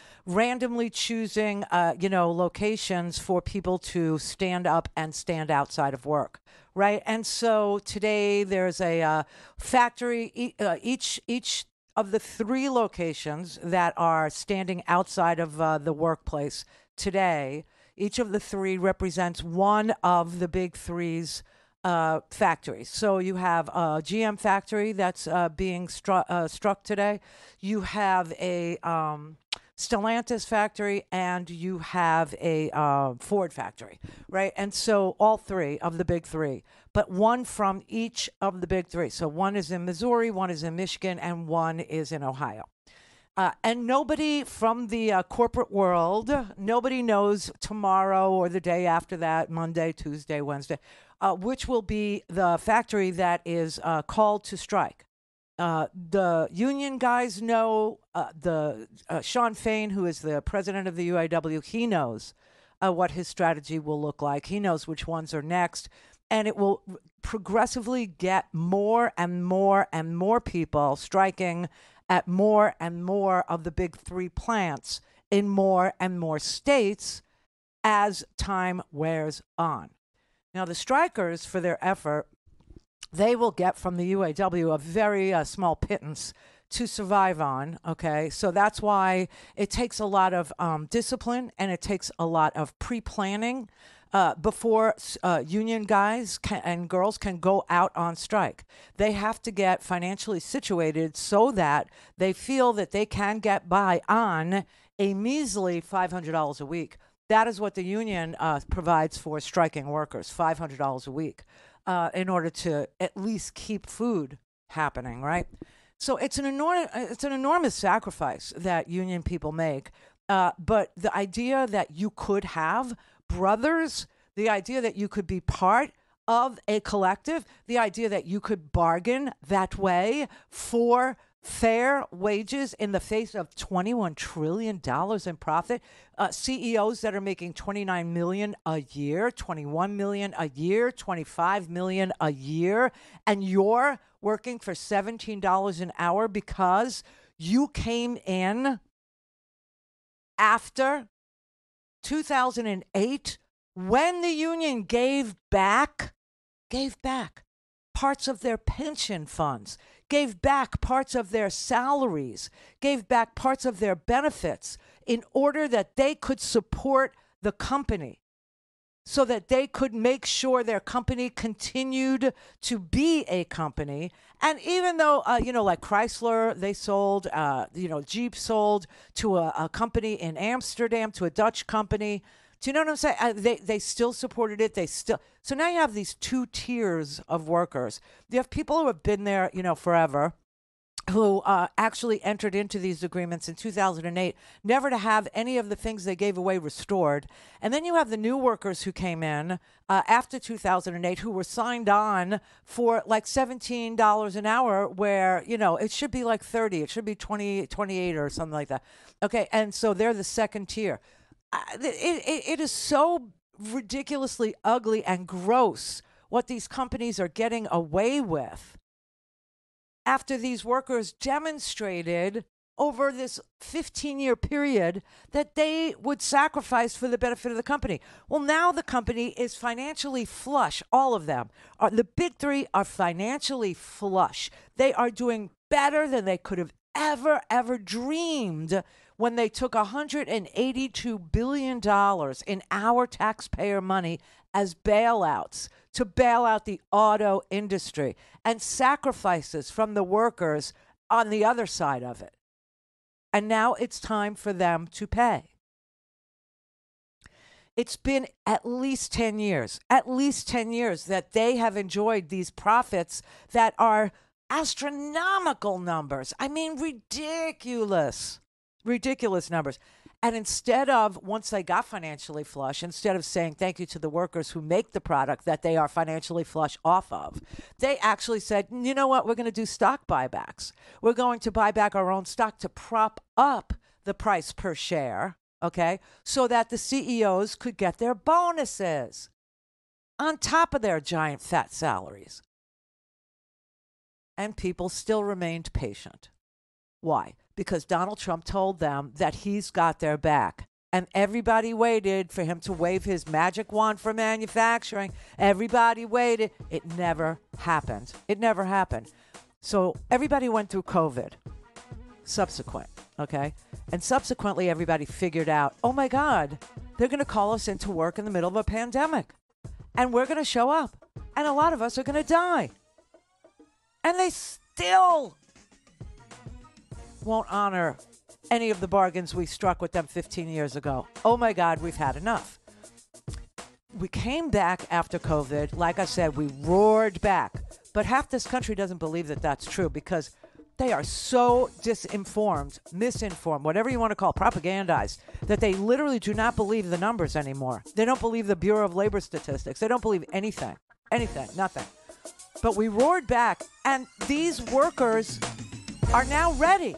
G: choosing, locations for people to stand up and stand outside of work, right? And so today there's a factory. Each of the three locations that are standing outside of the workplace today, each of the three represents one of the big three's factories. So you have a GM factory that's being struck today. You have a Stellantis factory, and you have a Ford factory, right? And so all three of the big three, but one from each of the big three. So one is in Missouri, one is in Michigan, and one is in Ohio. And nobody from the corporate world, nobody knows tomorrow or the day after that, Monday, Tuesday, Wednesday, which will be the factory that is called to strike. The union guys know, Sean Fain, who is the president of the UAW, he knows what his strategy will look like. He knows which ones are next. And it will progressively get more and more and more people striking at more and more of the big three plants in more and more states as time wears on. Now, the strikers, for their effort, they will get from the UAW a very small pittance to survive on, okay? So that's why it takes a lot of discipline, and it takes a lot of pre-planning before union guys and girls can go out on strike. They have to get financially situated so that they feel that they can get by on a measly $500 a week. That is what the union provides for striking workers, $500 a week, in order to at least keep food happening, right? So it's an enormous sacrifice that union people make. But the idea that you could have brothers, the idea that you could be part of a collective, the idea that you could bargain that way for fair wages in the face of $21 trillion in profit, CEOs that are making $29 million a year, $21 million a year, $25 million a year, and you're working for $17 an hour because you came in after 2008 when the union gave back parts of their pension funds, gave back parts of their salaries, gave back parts of their benefits in order that they could support the company. so that they could make sure their company continued to be a company. And even though, like Chrysler, they sold, Jeep sold to a company in Amsterdam, to a Dutch company. Do you know what I'm saying? They still supported it. So now you have these two tiers of workers. You have people who have been there, forever, who actually entered into these agreements in 2008, never to have any of the things they gave away restored. And then you have the new workers who came in after 2008 who were signed on for like $17 an hour, where, it should be like 30. It should be 28 or something like that. Okay, and so they're the second tier. It is so ridiculously ugly and gross what these companies are getting away with after these workers demonstrated over this 15-year period that they would sacrifice for the benefit of the company. Well, now the company is financially flush. All of them. The big three are financially flush. They are doing better than they could have ever dreamed when they took $182 billion in our taxpayer money as bailouts to bail out the auto industry, and sacrifices from the workers on the other side of it. And now it's time for them to pay. It's been at least 10 years that they have enjoyed these profits that are astronomical numbers. I mean, ridiculous numbers. And instead of, once they got financially flush, instead of saying thank you to the workers who make the product that they are financially flush off of, they actually said, you know what, we're going to do stock buybacks. We're going to buy back our own stock to prop up the price per share, okay, so that the CEOs could get their bonuses on top of their giant fat salaries. And people still remained patient. Why? Because Donald Trump told them that he's got their back. And everybody waited for him to wave his magic wand for manufacturing. Everybody waited. It never happened. So everybody went through COVID. Subsequent, okay? And subsequently, everybody figured out, oh my God, they're going to call us into work in the middle of a pandemic. And we're going to show up. And a lot of us are going to die. And they still won't honor any of the bargains we struck with them 15 years ago. Oh my God, we've had enough. We came back after COVID. Like I said, we roared back. But half this country doesn't believe that that's true because they are so misinformed, whatever you want to call it, propagandized, that they literally do not believe the numbers anymore. They don't believe the Bureau of Labor Statistics. They don't believe anything, nothing. But we roared back, and these workers are now ready.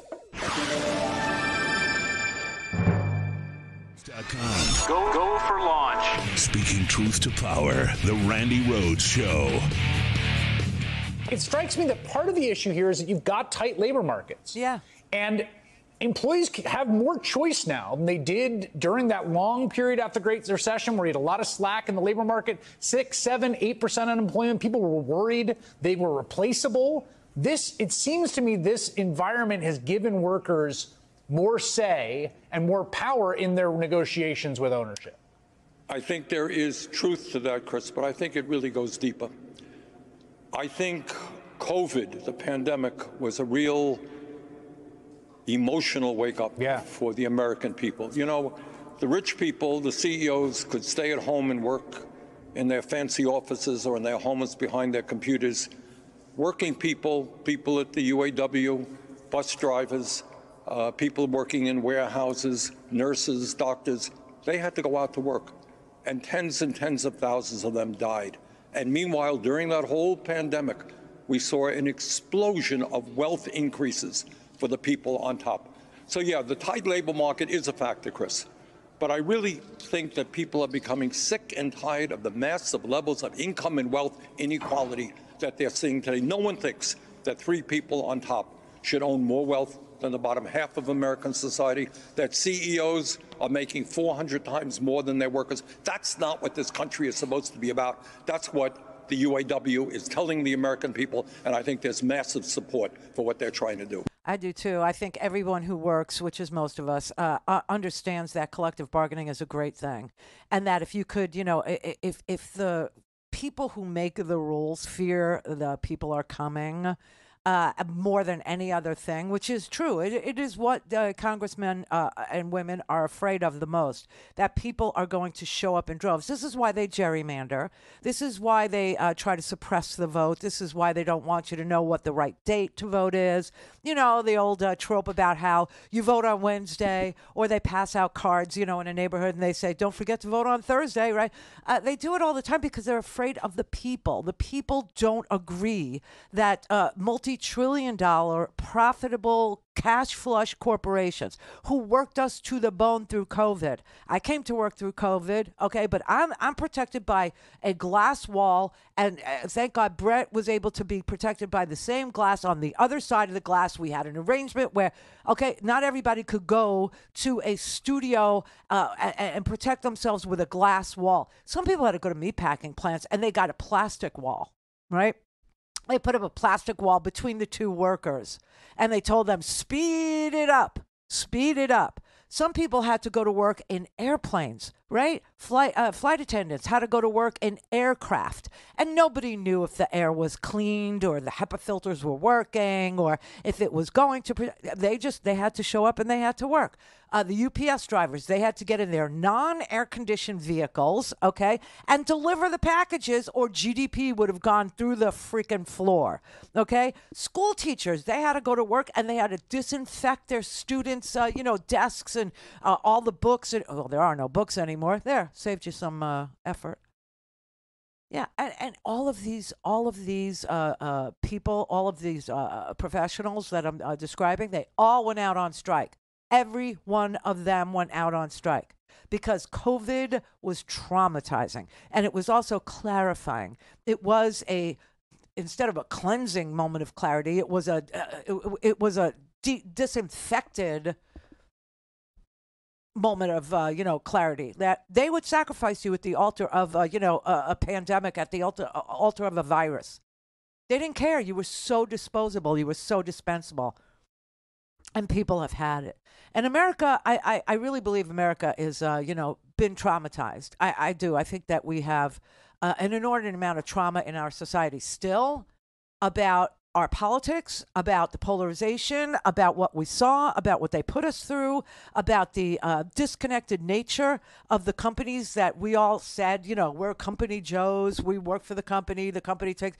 L: Go for launch. Speaking truth to power, the Randy Rhoads Show.
P: It strikes me that part of the issue here is that you've got tight labor markets.
G: Yeah.
P: And employees have more choice now than they did during that long period after the Great Recession where you had a lot of slack in the labor market, 6, 7, 8% unemployment. People were worried they were replaceable. It seems to me this environment has given workers more say and more power in their negotiations with ownership.
I: I think there is truth to that, Chris, but I think it really goes deeper. I think COVID, the pandemic, was a real emotional wake-up for the American people. You know, the rich people, the CEOs, could stay at home and work in their fancy offices or in their homes behind their computers. Working people at the UAW, bus drivers, people working in warehouses, nurses, doctors, they had to go out to work. And tens of thousands of them died. And meanwhile, during that whole pandemic, we saw an explosion of wealth increases for the people on top. So yeah, the tight labor market is a factor, Chris. But I really think that people are becoming sick and tired of the massive levels of income and wealth inequality that they're seeing today. No one thinks that 3 people on top should own more wealth than the bottom half of American society, that CEOs are making 400 times more than their workers. That's not what this country is supposed to be about. That's what the UAW is telling the American people, and I think there's massive support for what they're trying to do.
G: I do too. I think everyone who works, which is most of us, understands that collective bargaining is a great thing, and that if you could, if the people who make the rules fear the people are coming more than any other thing, which is true. It is what congressmen and women are afraid of the most, that people are going to show up in droves. This is why they gerrymander. This is why they try to suppress the vote. This is why they don't want you to know what the right date to vote is. You know, the old trope about how you vote on Wednesday, or they pass out cards, in a neighborhood and they say, don't forget to vote on Thursday, right? They do it all the time because they're afraid of the people. The people don't agree that multi-trillion-dollar profitable cash flush corporations who worked us to the bone through COVID. I came to work through COVID, okay, but I'm protected by a glass wall, and thank God Brett was able to be protected by the same glass on the other side of the glass. We had an arrangement where, okay, not everybody could go to a studio and protect themselves with a glass wall. Some people had to go to meatpacking plants, and they got a plastic wall, right? They put up a plastic wall between the two workers, and they told them, speed it up, speed it up. Some people had to go to work in airplanes, right? Flight attendants had to go to work in aircraft, and nobody knew if the air was cleaned or the HEPA filters were working or if it was going to. They had to show up and they had to work. The UPS drivers, they had to get in their non-air conditioned vehicles, okay, and deliver the packages, or GDP would have gone through the freaking floor, okay? School teachers, they had to go to work and they had to disinfect their students, desks and all the books. Well, there are no books anymore. There, saved you some effort. Yeah, and all of these people, all of these professionals that I'm describing, they all went out on strike. Every one of them went out on strike because COVID was traumatizing, and it was also clarifying. It was instead of a cleansing moment of clarity, it was a disinfected moment of clarity, that they would sacrifice you at the altar of a pandemic, at the altar of a virus. They didn't care. You were so disposable. You were so dispensable. And people have had it. And America, I really believe America is, been traumatized. I do. I think that we have an inordinate amount of trauma in our society still about our politics, about the polarization, about what we saw, about what they put us through, about the disconnected nature of the companies that we all said, we're company Joes, we work for the company takes,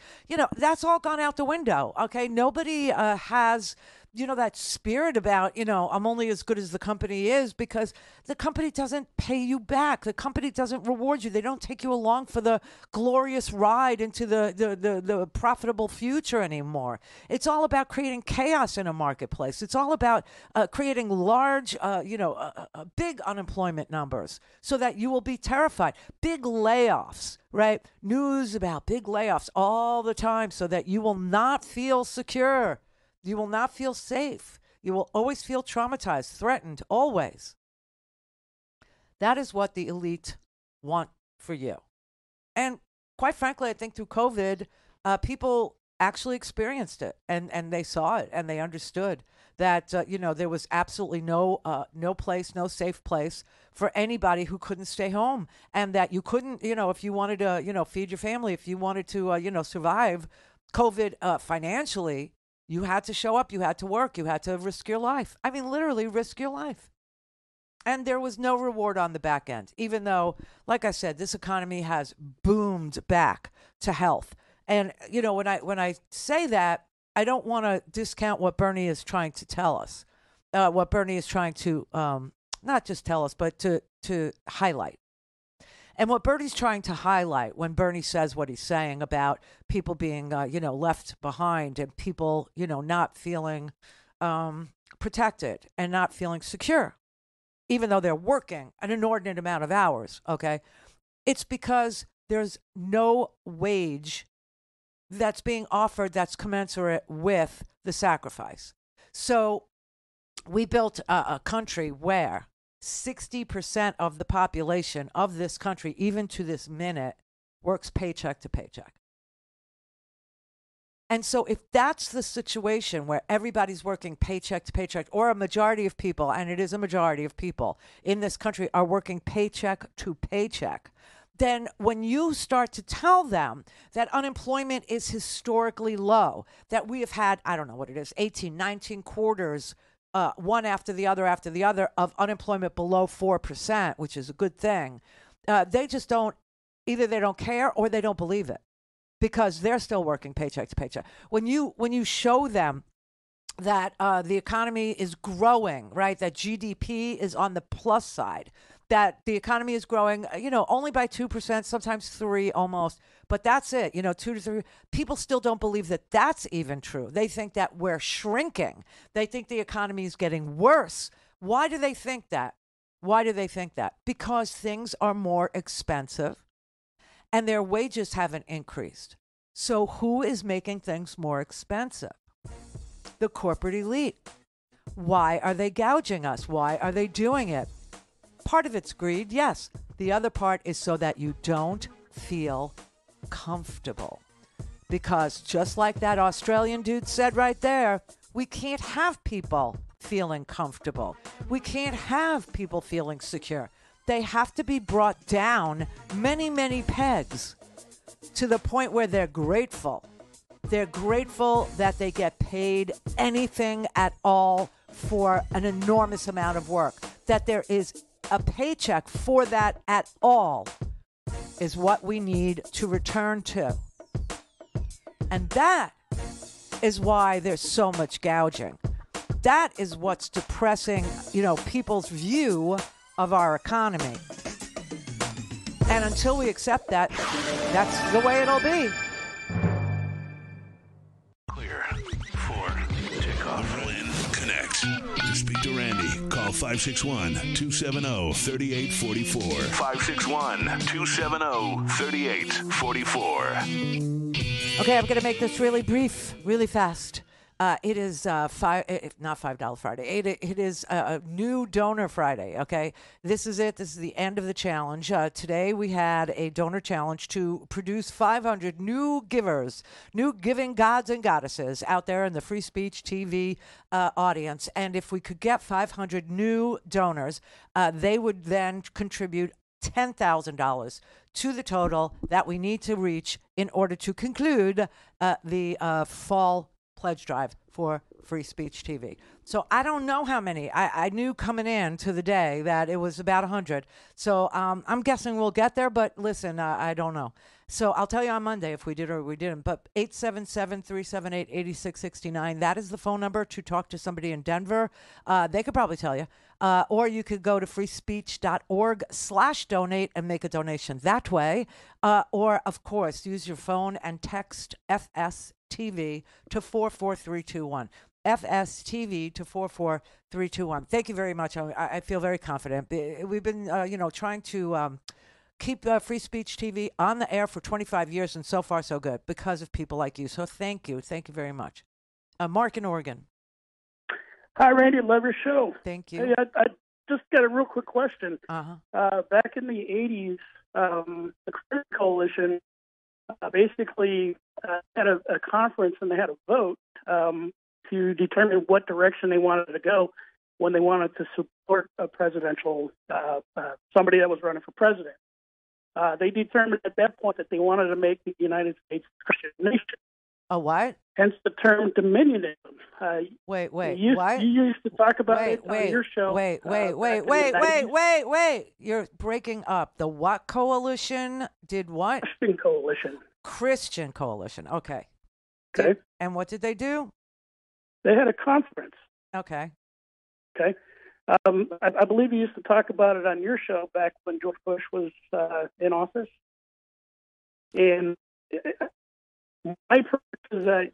G: that's all gone out the window, okay? Nobody has that spirit about, I'm only as good as the company is, because the company doesn't pay you back. The company doesn't reward you. They don't take you along for the glorious ride into the profitable future anymore. It's all about creating chaos in a marketplace. It's all about creating large, big unemployment numbers so that you will be terrified. Big layoffs, right? News about big layoffs all the time so that you will not feel secure. You will not feel safe. You will always feel traumatized, threatened, always. That is what the elite want for you. And quite frankly, I think through COVID, people actually experienced it, and they saw it, and they understood that, there was absolutely no place, no safe place for anybody who couldn't stay home, and that you couldn't, if you wanted to, feed your family, if you wanted to, survive COVID financially, you had to show up, you had to work, you had to risk your life. I mean, literally risk your life. And there was no reward on the back end, even though, like I said, this economy has boomed back to health. And, when I say that, I don't want to discount what Bernie is trying to tell us, what Bernie is trying to not just tell us, but to highlight. And what Bernie's trying to highlight when Bernie says what he's saying about people being, left behind, and people, not feeling protected and not feeling secure, even though they're working an inordinate amount of hours, okay? It's because there's no wage that's being offered that's commensurate with the sacrifice. So we built a country where 60% of the population of this country, even to this minute, works paycheck to paycheck. And so if that's the situation where everybody's working paycheck to paycheck, or a majority of people, and it is a majority of people in this country are working paycheck to paycheck, then when you start to tell them that unemployment is historically low, that we have had, I don't know what it is, 18, 19 quarters, one after the other of unemployment below 4%, which is a good thing, they just don't, either they don't care or they don't believe it, because they're still working paycheck to paycheck. When you show them that the economy is growing, right, that GDP is on the plus side, that the economy is growing, only by 2%, sometimes 3% almost, but that's it, 2 to 3. People still don't believe that that's even true. They think that we're shrinking. They think the economy is getting worse. Why do they think that? Because things are more expensive and their wages haven't increased. So who is making things more expensive? The corporate elite. Why are they gouging us? Why are they doing it? Part of it's greed, yes. The other part is so that you don't feel comfortable. Because just like that Australian dude said right there, we can't have people feeling comfortable. We can't have people feeling secure. They have to be brought down many, many pegs to the point where they're grateful. They're grateful that they get paid anything at all for an enormous amount of work, that there is a paycheck for that at all is what we need to return to. And that is why there's so much gouging. That is what's depressing, people's view of our economy. And until we accept that, that's the way it'll be.
L: Clear for takeoff. Berlin, connect. To speak to Randy, call 561-270-3844. 561-270-3844.
G: Okay, I'm going to make this really brief, really fast. It is not $5 Friday. It is a new donor Friday. Okay, this is it. This is the end of the challenge. Today we had a donor challenge to produce 500 new givers, new giving gods and goddesses out there in the free speech TV audience. And if we could get 500 new donors, they would then contribute $10,000 to the total that we need to reach in order to conclude the fall pledge drive for Free Speech TV. So I don't know how many. I knew coming in to the day that it was about 100. So I'm guessing we'll get there, but listen, I don't know. So I'll tell you on Monday if we did or we didn't. But 877-378-8669, that is the phone number to talk to somebody in Denver. They could probably tell you. Or you could go to freespeech.org/donate and make a donation that way. Or, of course, use your phone and text FSTV to 44321. FSTV to 44321. Thank you very much. I feel very confident. We've been, trying to keep Free Speech TV on the air for 25 years, and so far so good because of people like you. So thank you. Thank you very much. Mark in Oregon.
R: Hi, Randy. Love your show.
G: Thank you.
R: Hey, I just got a real quick question. Back in the 80s, the Credit Coalition basically had a conference, and they had a vote to determine what direction they wanted to go when they wanted to support a presidential, somebody that was running for president. They determined at that point that they wanted to make the United States a Christian nation.
G: A what?
R: Hence the term dominionism.
G: Wait,
R: what?
G: You
R: used to talk about it on your show.
G: Wait. You're breaking up. The what coalition did what?
R: Christian Coalition.
G: Christian Coalition. Okay.
R: Okay.
G: And what did they do?
R: They had a conference.
G: Okay.
R: Okay. I believe you used to talk about it on your show back when George Bush was in office. And my purpose is that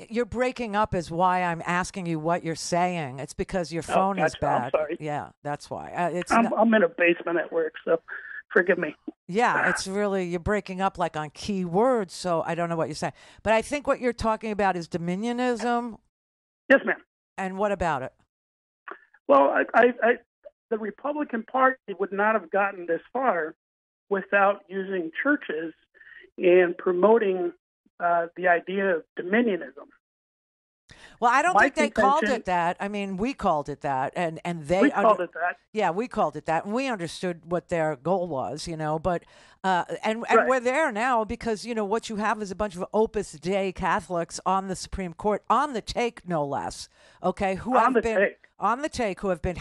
G: you're breaking up is why I'm asking you what you're saying. It's because your phone is bad.
R: I'm sorry.
G: Yeah, that's why.
R: I'm in a basement at work, so forgive me.
G: Yeah, it's really, you're breaking up like on key words, so I don't know what you're saying. But I think what you're talking about is dominionism.
R: Yes, ma'am.
G: And what about it?
R: Well, the Republican Party would not have gotten this far without using churches and promoting the idea of dominionism.
G: Well, I don't think they called it that. I mean, we called it that, and they
R: we called it that.
G: Yeah, we called it that, and we understood what their goal was, But and
R: Right.
G: we're there now because what you have is a bunch of Opus Dei Catholics on the Supreme Court, on the take, no less. Okay, who
R: On
G: have
R: the
G: been
R: take.
G: on the take, who have been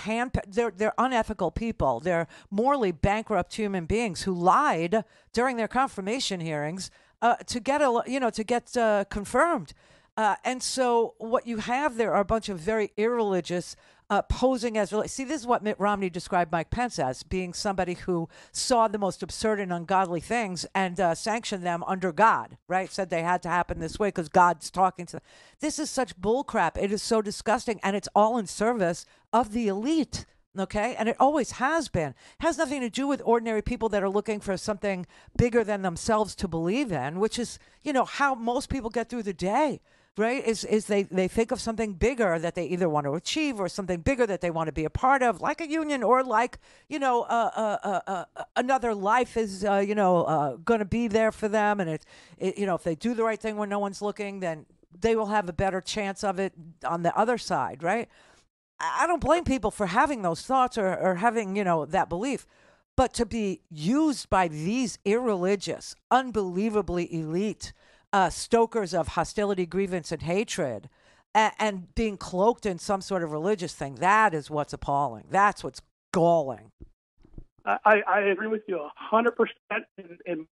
G: they're unethical people. They're morally bankrupt human beings who lied during their confirmation hearings to get confirmed. And so what you have there are a bunch of very irreligious posing as see, this is what Mitt Romney described Mike Pence as, being somebody who saw the most absurd and ungodly things and sanctioned them under God, right? Said they had to happen this way because God's talking to them. This is such bullcrap. It is so disgusting, and it's all in service of the elite. Okay, and it always has been. It has nothing to do with ordinary people that are looking for something bigger than themselves to believe in, which is, how most people get through the day. Right, is they think of something bigger that they either want to achieve or something bigger that they want to be a part of, like a union or like another life is going to be there for them, and if they do the right thing when no one's looking, then they will have a better chance of it on the other side, right? I don't blame people for having those thoughts or having that belief, but to be used by these irreligious, unbelievably elite stokers of hostility, grievance, and hatred, and being cloaked in some sort of religious thing, that is what's appalling. That's what's galling.
R: I agree with you 100%. And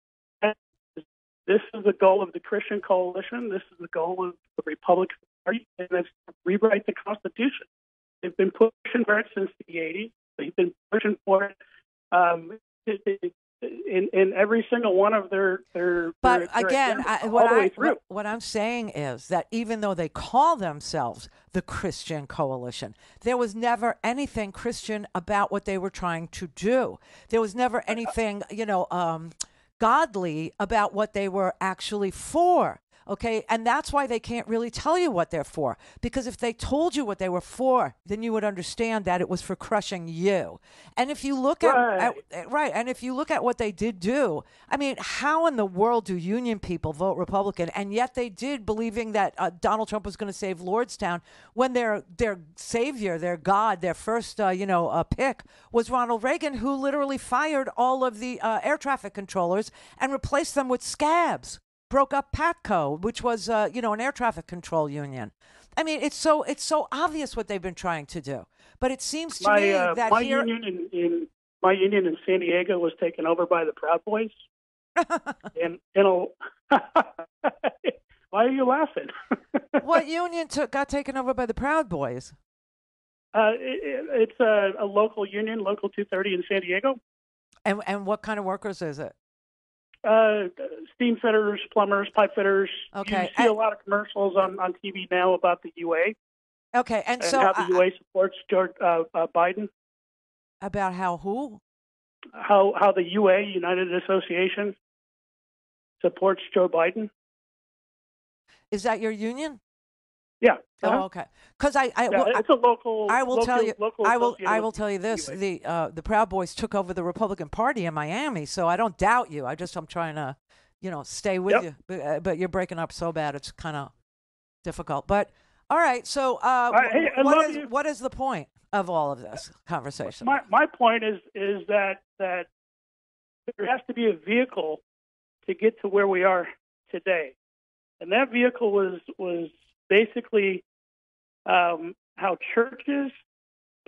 R: this is the goal of the Christian Coalition. This is the goal of the Republican Party, and it's to rewrite the Constitution. They've been pushing for it since the 80s. They've been pushing for it in every single one of their
G: but
R: their
G: again,
R: agendas,
G: what I'm saying is that even though they call themselves the Christian Coalition, there was never anything Christian about what they were trying to do. There was never anything, godly about what they were actually for. Okay, and that's why they can't really tell you what they're for. Because if they told you what they were for, then you would understand that it was for crushing you. And if you look at and if you look at what they did do, I mean, how in the world do union people vote Republican? And yet they did, believing that Donald Trump was going to save Lordstown, when their savior, their God, their first pick was Ronald Reagan, who literally fired all of the air traffic controllers and replaced them with scabs. Broke up PATCO, which was an air traffic control union. I mean, it's so obvious what they've been trying to do. But it seems to me that
R: my union in San Diego was taken over by the Proud Boys. and why are you laughing?
G: What union got taken over by the Proud Boys?
R: It's a local union, Local 230 in San Diego.
G: And what kind of workers is it?
R: Steam fitters, plumbers, pipe fitters.
G: Okay.
R: You see a lot of commercials on TV now about the UA.
G: Okay, and so
R: how the UA supports George Biden.
G: About how who?
R: How the UA, United Association, supports Joe Biden.
G: Is that your union?
R: Yeah.
G: Oh, okay. Because
R: it's a local.
G: I will tell you.
R: I
G: will tell you this: the Proud Boys took over the Republican Party in Miami, so I don't doubt you. I'm trying to, stay with you. But you're breaking up so bad, it's kind of difficult. But all right, so what is the point of all of this conversation?
R: My point is that there has to be a vehicle to get to where we are today, and that vehicle was basically how churches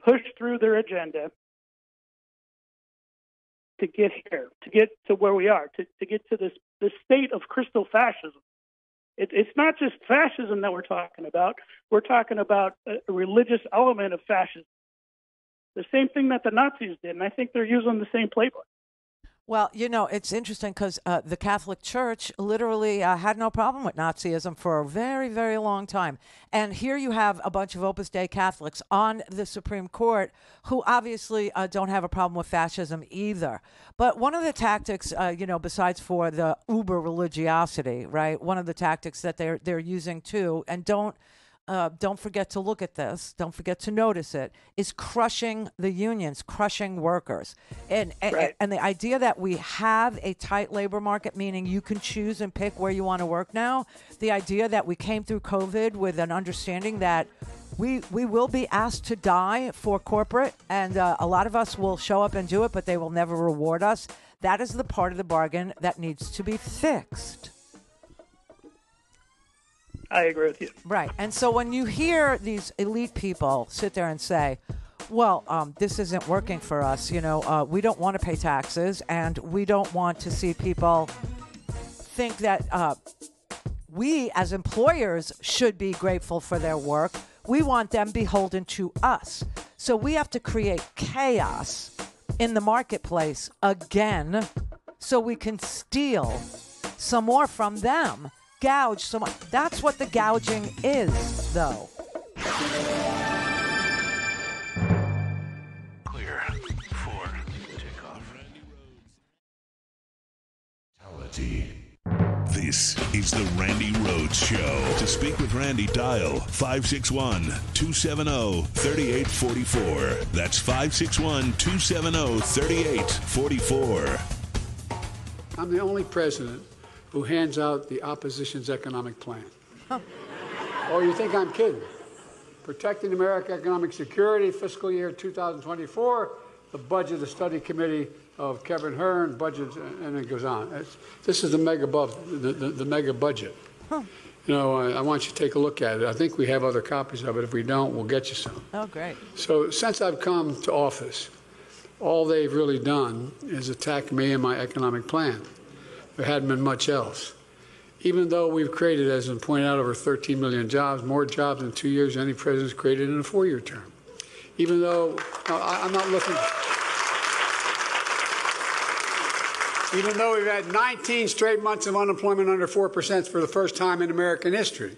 R: push through their agenda to get here, to get to where we are, to get to this state of crystal fascism. It's not just fascism that we're talking about. We're talking about a religious element of fascism. The same thing that the Nazis did, and I think they're using the same playbook.
G: Well, it's interesting because the Catholic Church literally had no problem with Nazism for a very, very long time. And here you have a bunch of Opus Dei Catholics on the Supreme Court who obviously don't have a problem with fascism either. But one of the tactics, besides for the uber religiosity, right, one of the tactics that they're using too, and don't don't forget to look at this, don't forget to notice it, is crushing the unions, crushing workers. And the idea that we have a tight labor market, meaning you can choose and pick where you want to work now, the idea that we came through COVID with an understanding that we will be asked to die for corporate, and a lot of us will show up and do it, but they will never reward us. That is the part of the bargain that needs to be fixed.
R: I agree with you.
G: Right. And so when you hear these elite people sit there and say, well, this isn't working for us, we don't want to pay taxes, and we don't want to see people think that we as employers should be grateful for their work. We want them beholden to us. So we have to create chaos in the marketplace again so we can steal some more from them. Gouge some more. That's what the gouging is, though.
L: Clear for takeoff. This is the Randy Rhodes Show. To speak with Randy, dial 561-270-3844. That's 561-270-3844.
E: I'm the only president who hands out the opposition's economic plan. Oh, you think I'm kidding? Protecting American economic security, fiscal year 2024, the budget, the study committee of Kevin Hearn, budget, and it goes on. This is the mega budget. Huh. I want you to take a look at it. I think we have other copies of it. If we don't, we'll get you some.
G: Oh, great.
E: So since I've come to office, all they've really done is attack me and my economic plan. There hadn't been much else. Even though we've created, as has pointed out, over 13 million jobs, more jobs in 2 years than any president's created in a 4-year term. Even though, I'm not looking... Even though we've had 19 straight months of unemployment under 4% for the first time in American history.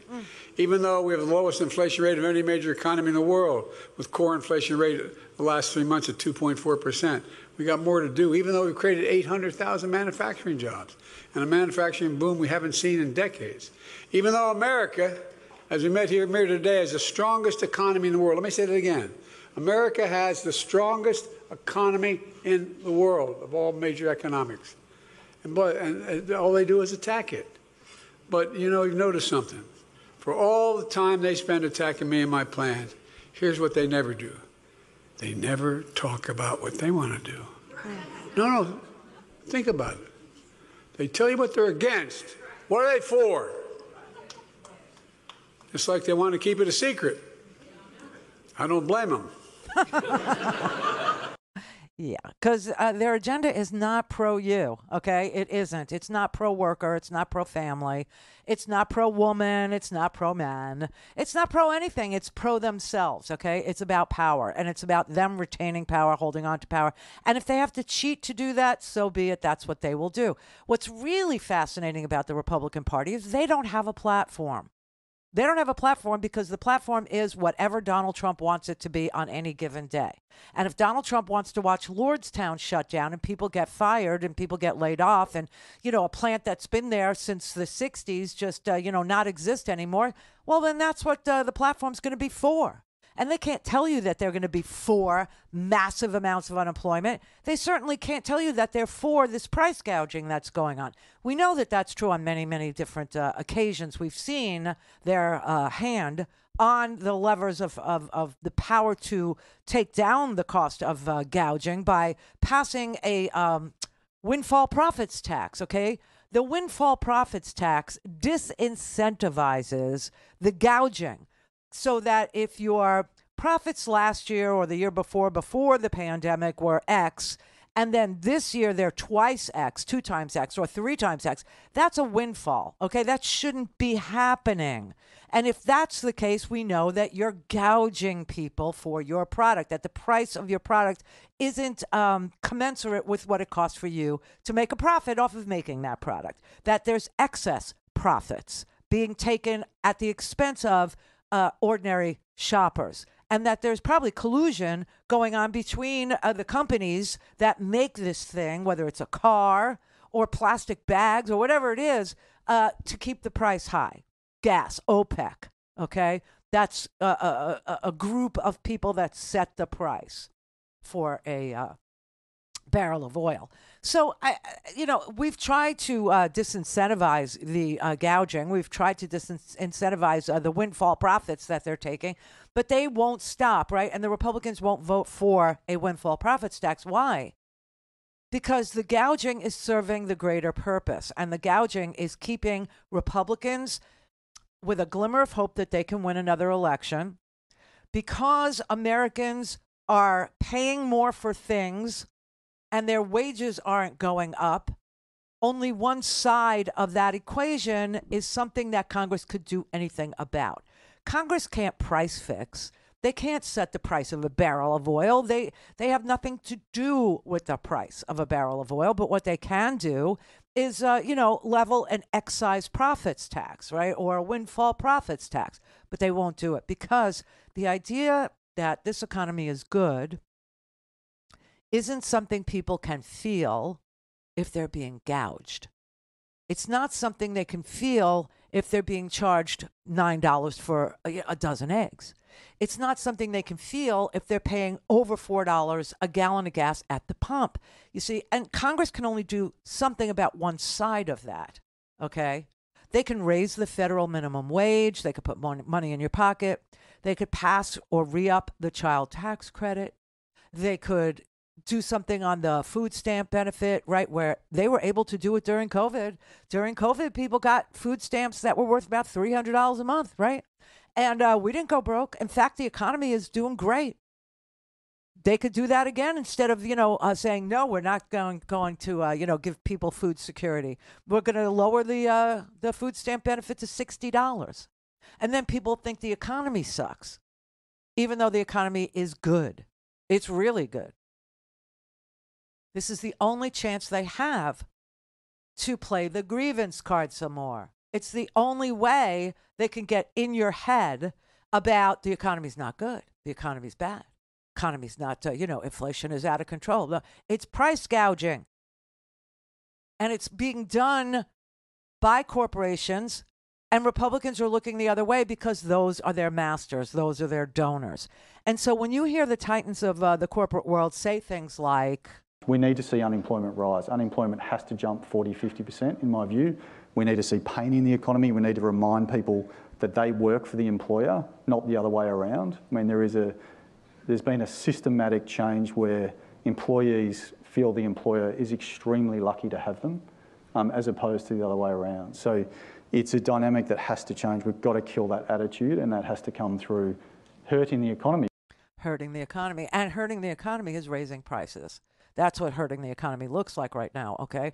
E: Even though we have the lowest inflation rate of any major economy in the world, with core inflation rate the last 3 months at 2.4%. We got more to do, even though we've created 800,000 manufacturing jobs and a manufacturing boom we haven't seen in decades. Even though America, as we met here today, has the strongest economy in the world. Let me say that again. America has the strongest economy in the world of all major economics. And all they do is attack it. But, you've noticed something. For all the time they spend attacking me and my plans, here's what they never do. They never talk about what they want to do. No, think about it. They tell you what they're against. What are they for? It's like they want to keep it a secret. I don't blame them.
G: Yeah, because their agenda is not pro-you, okay? It isn't. It's not pro-worker. It's not pro-family. It's not pro-woman. It's not pro-man. It's not pro-anything. It's pro-themselves, okay? It's about power, and it's about them retaining power, holding on to power. And if they have to cheat to do that, so be it. That's what they will do. What's really fascinating about the Republican Party is they don't have a platform. They don't have a platform because the platform is whatever Donald Trump wants it to be on any given day. And if Donald Trump wants to watch Lordstown shut down and people get fired and people get laid off and, a plant that's been there since the 60s just, not exist anymore, well, then that's what the platform's going to be for. And they can't tell you that they're going to be for massive amounts of unemployment. They certainly can't tell you that they're for this price gouging that's going on. We know that that's true on many, many different occasions. We've seen their hand on the levers of the power to take down the cost of gouging by passing a windfall profits tax, okay? The windfall profits tax disincentivizes the gouging. So that if your profits last year or the year before the pandemic were X, and then this year they're twice X, 2 times X, or 3 times X, that's a windfall, okay? That shouldn't be happening. And if that's the case, we know that you're gouging people for your product, that the price of your product isn't commensurate with what it costs for you to make a profit off of making that product, that there's excess profits being taken at the expense of ordinary shoppers, and that there's probably collusion going on between the companies that make this thing, whether it's a car or plastic bags or whatever it is, to keep the price high. Gas, OPEC, okay? That's a group of people that set the price for a barrel of oil. So, we've tried to disincentivize the gouging. We've tried to disincentivize the windfall profits that they're taking, but they won't stop, right? And the Republicans won't vote for a windfall profits tax. Why? Because the gouging is serving the greater purpose, and the gouging is keeping Republicans with a glimmer of hope that they can win another election, because Americans are paying more for things and their wages aren't going up. Only one side of that equation is something that Congress could do anything about. Congress can't price fix. They can't set the price of a barrel of oil. They have nothing to do with the price of a barrel of oil. But what they can do is, level an excise profits tax, right? Or a windfall profits tax. But they won't do it because the idea that this economy is good isn't something people can feel if they're being gouged. It's not something they can feel if they're being charged $9 for a dozen eggs. It's not something they can feel if they're paying over $4 a gallon of gas at the pump. You see, and Congress can only do something about one side of that, okay? They can raise the federal minimum wage. They could put money in your pocket. They could pass or re-up the child tax credit. They could do something on the food stamp benefit, right, where they were able to do it during COVID. During COVID, people got food stamps that were worth about $300 a month, right? And we didn't go broke. In fact, the economy is doing great. They could do that again instead of, saying, no, we're not going to, give people food security. We're going to lower the food stamp benefit to $60. And then people think the economy sucks, even though the economy is good. It's really good. This is the only chance they have to play the grievance card some more. It's the only way they can get in your head about the economy's not good. The economy's bad. Economy's not, inflation is out of control. No, it's price gouging. And it's being done by corporations, and Republicans are looking the other way because those are their masters. Those are their donors. And so when you hear the titans of the corporate world say things like,
N: we need to see unemployment rise. Unemployment has to jump 40, 50% in my view. We need to see pain in the economy. We need to remind people that they work for the employer, not the other way around. I mean, there's been a systematic change where employees feel the employer is extremely lucky to have them, as opposed to the other way around. So it's a dynamic that has to change. We've got to kill that attitude, and that has to come through hurting the economy.
G: Hurting the economy. And hurting the economy is raising prices. That's what hurting the economy looks like right now, okay?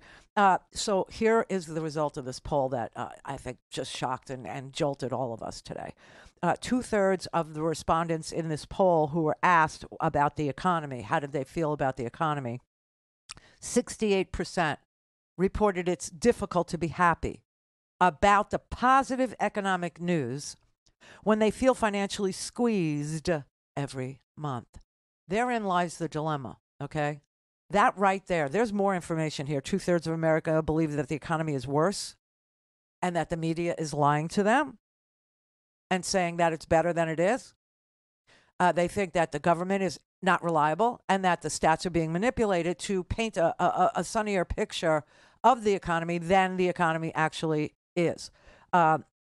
G: So here is the result of this poll that I think just shocked and jolted all of us today. 2/3 of the respondents in this poll who were asked about the economy, how did they feel about the economy, 68% reported it's difficult to be happy about the positive economic news when they feel financially squeezed every month. Therein lies the dilemma, okay? That right there, there's more information here. 2/3 of America believe that the economy is worse and that the media is lying to them and saying that it's better than it is. They think that the government is not reliable and that the stats are being manipulated to paint a sunnier picture of the economy than the economy actually is.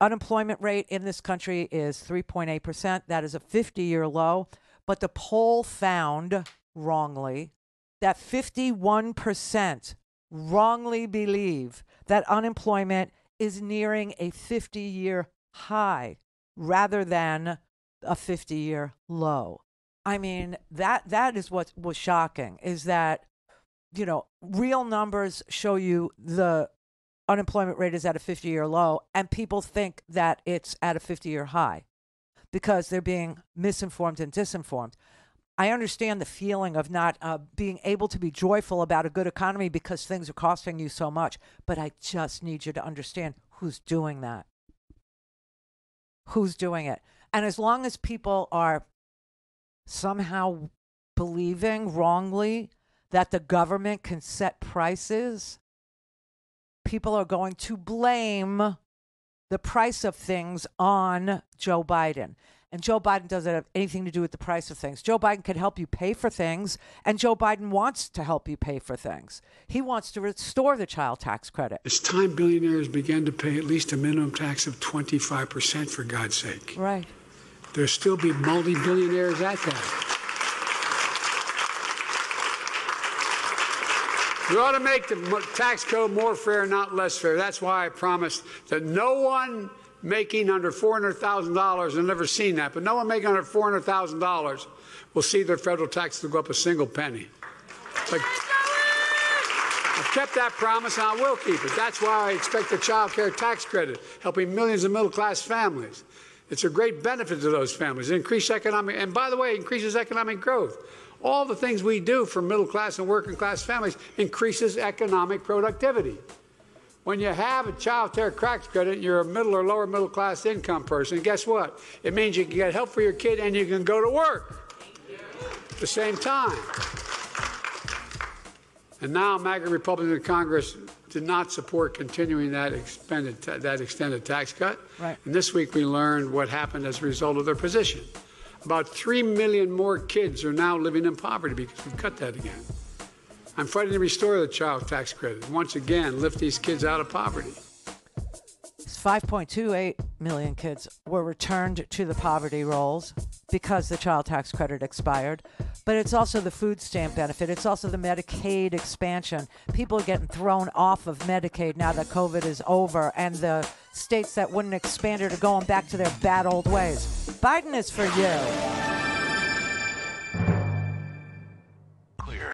G: Unemployment rate in this country is 3.8%. That is a 50-year low. But the poll found wrongly that 51% wrongly believe that unemployment is nearing a 50-year high rather than a 50-year low. I mean, that is what was shocking, is that, real numbers show you the unemployment rate is at a 50-year low, and people think that it's at a 50-year high because they're being misinformed and disinformed. I understand the feeling of not being able to be joyful about a good economy because things are costing you so much, but I just need you to understand who's doing that. Who's doing it? And as long as people are somehow believing wrongly that the government can set prices, people are going to blame the price of things on Joe Biden. And Joe Biden doesn't have anything to do with the price of things. Joe Biden can help you pay for things, and Joe Biden wants to help you pay for things. He wants to restore the child tax credit.
E: It's time billionaires began to pay at least a minimum tax of 25%, for God's sake.
G: Right.
E: There'll still be multi-billionaires at that. We ought to make the tax code more fair, not less fair. That's why I promised that no one making under $400,000, I've never seen that, but no one making under $400,000 will see their federal taxes go up a single penny. But I've kept that promise, and I will keep it. That's why I expect the child care tax credit, helping millions of middle-class families. It's a great benefit to those families. It increases economic, and by the way, it increases economic growth. All the things we do for middle-class and working-class families increases economic productivity. When you have a child care tax credit, you're a middle or lower middle-class income person, guess what? It means you can get help for your kid and you can go to work at the same time. And now MAGA Republicans in Congress did not support continuing that extended tax cut.
G: Right.
E: And this week we learned what happened as a result of their position. About 3 million more kids are now living in poverty because we cut that again. I'm fighting to restore the child tax credit and once again lift these kids out of poverty.
G: 5.28 million kids were returned to the poverty rolls because the child tax credit expired. But it's also the food stamp benefit. It's also the Medicaid expansion. People are getting thrown off of Medicaid now that COVID is over, and the states that wouldn't expand it are going back to their bad old ways. Biden is for you.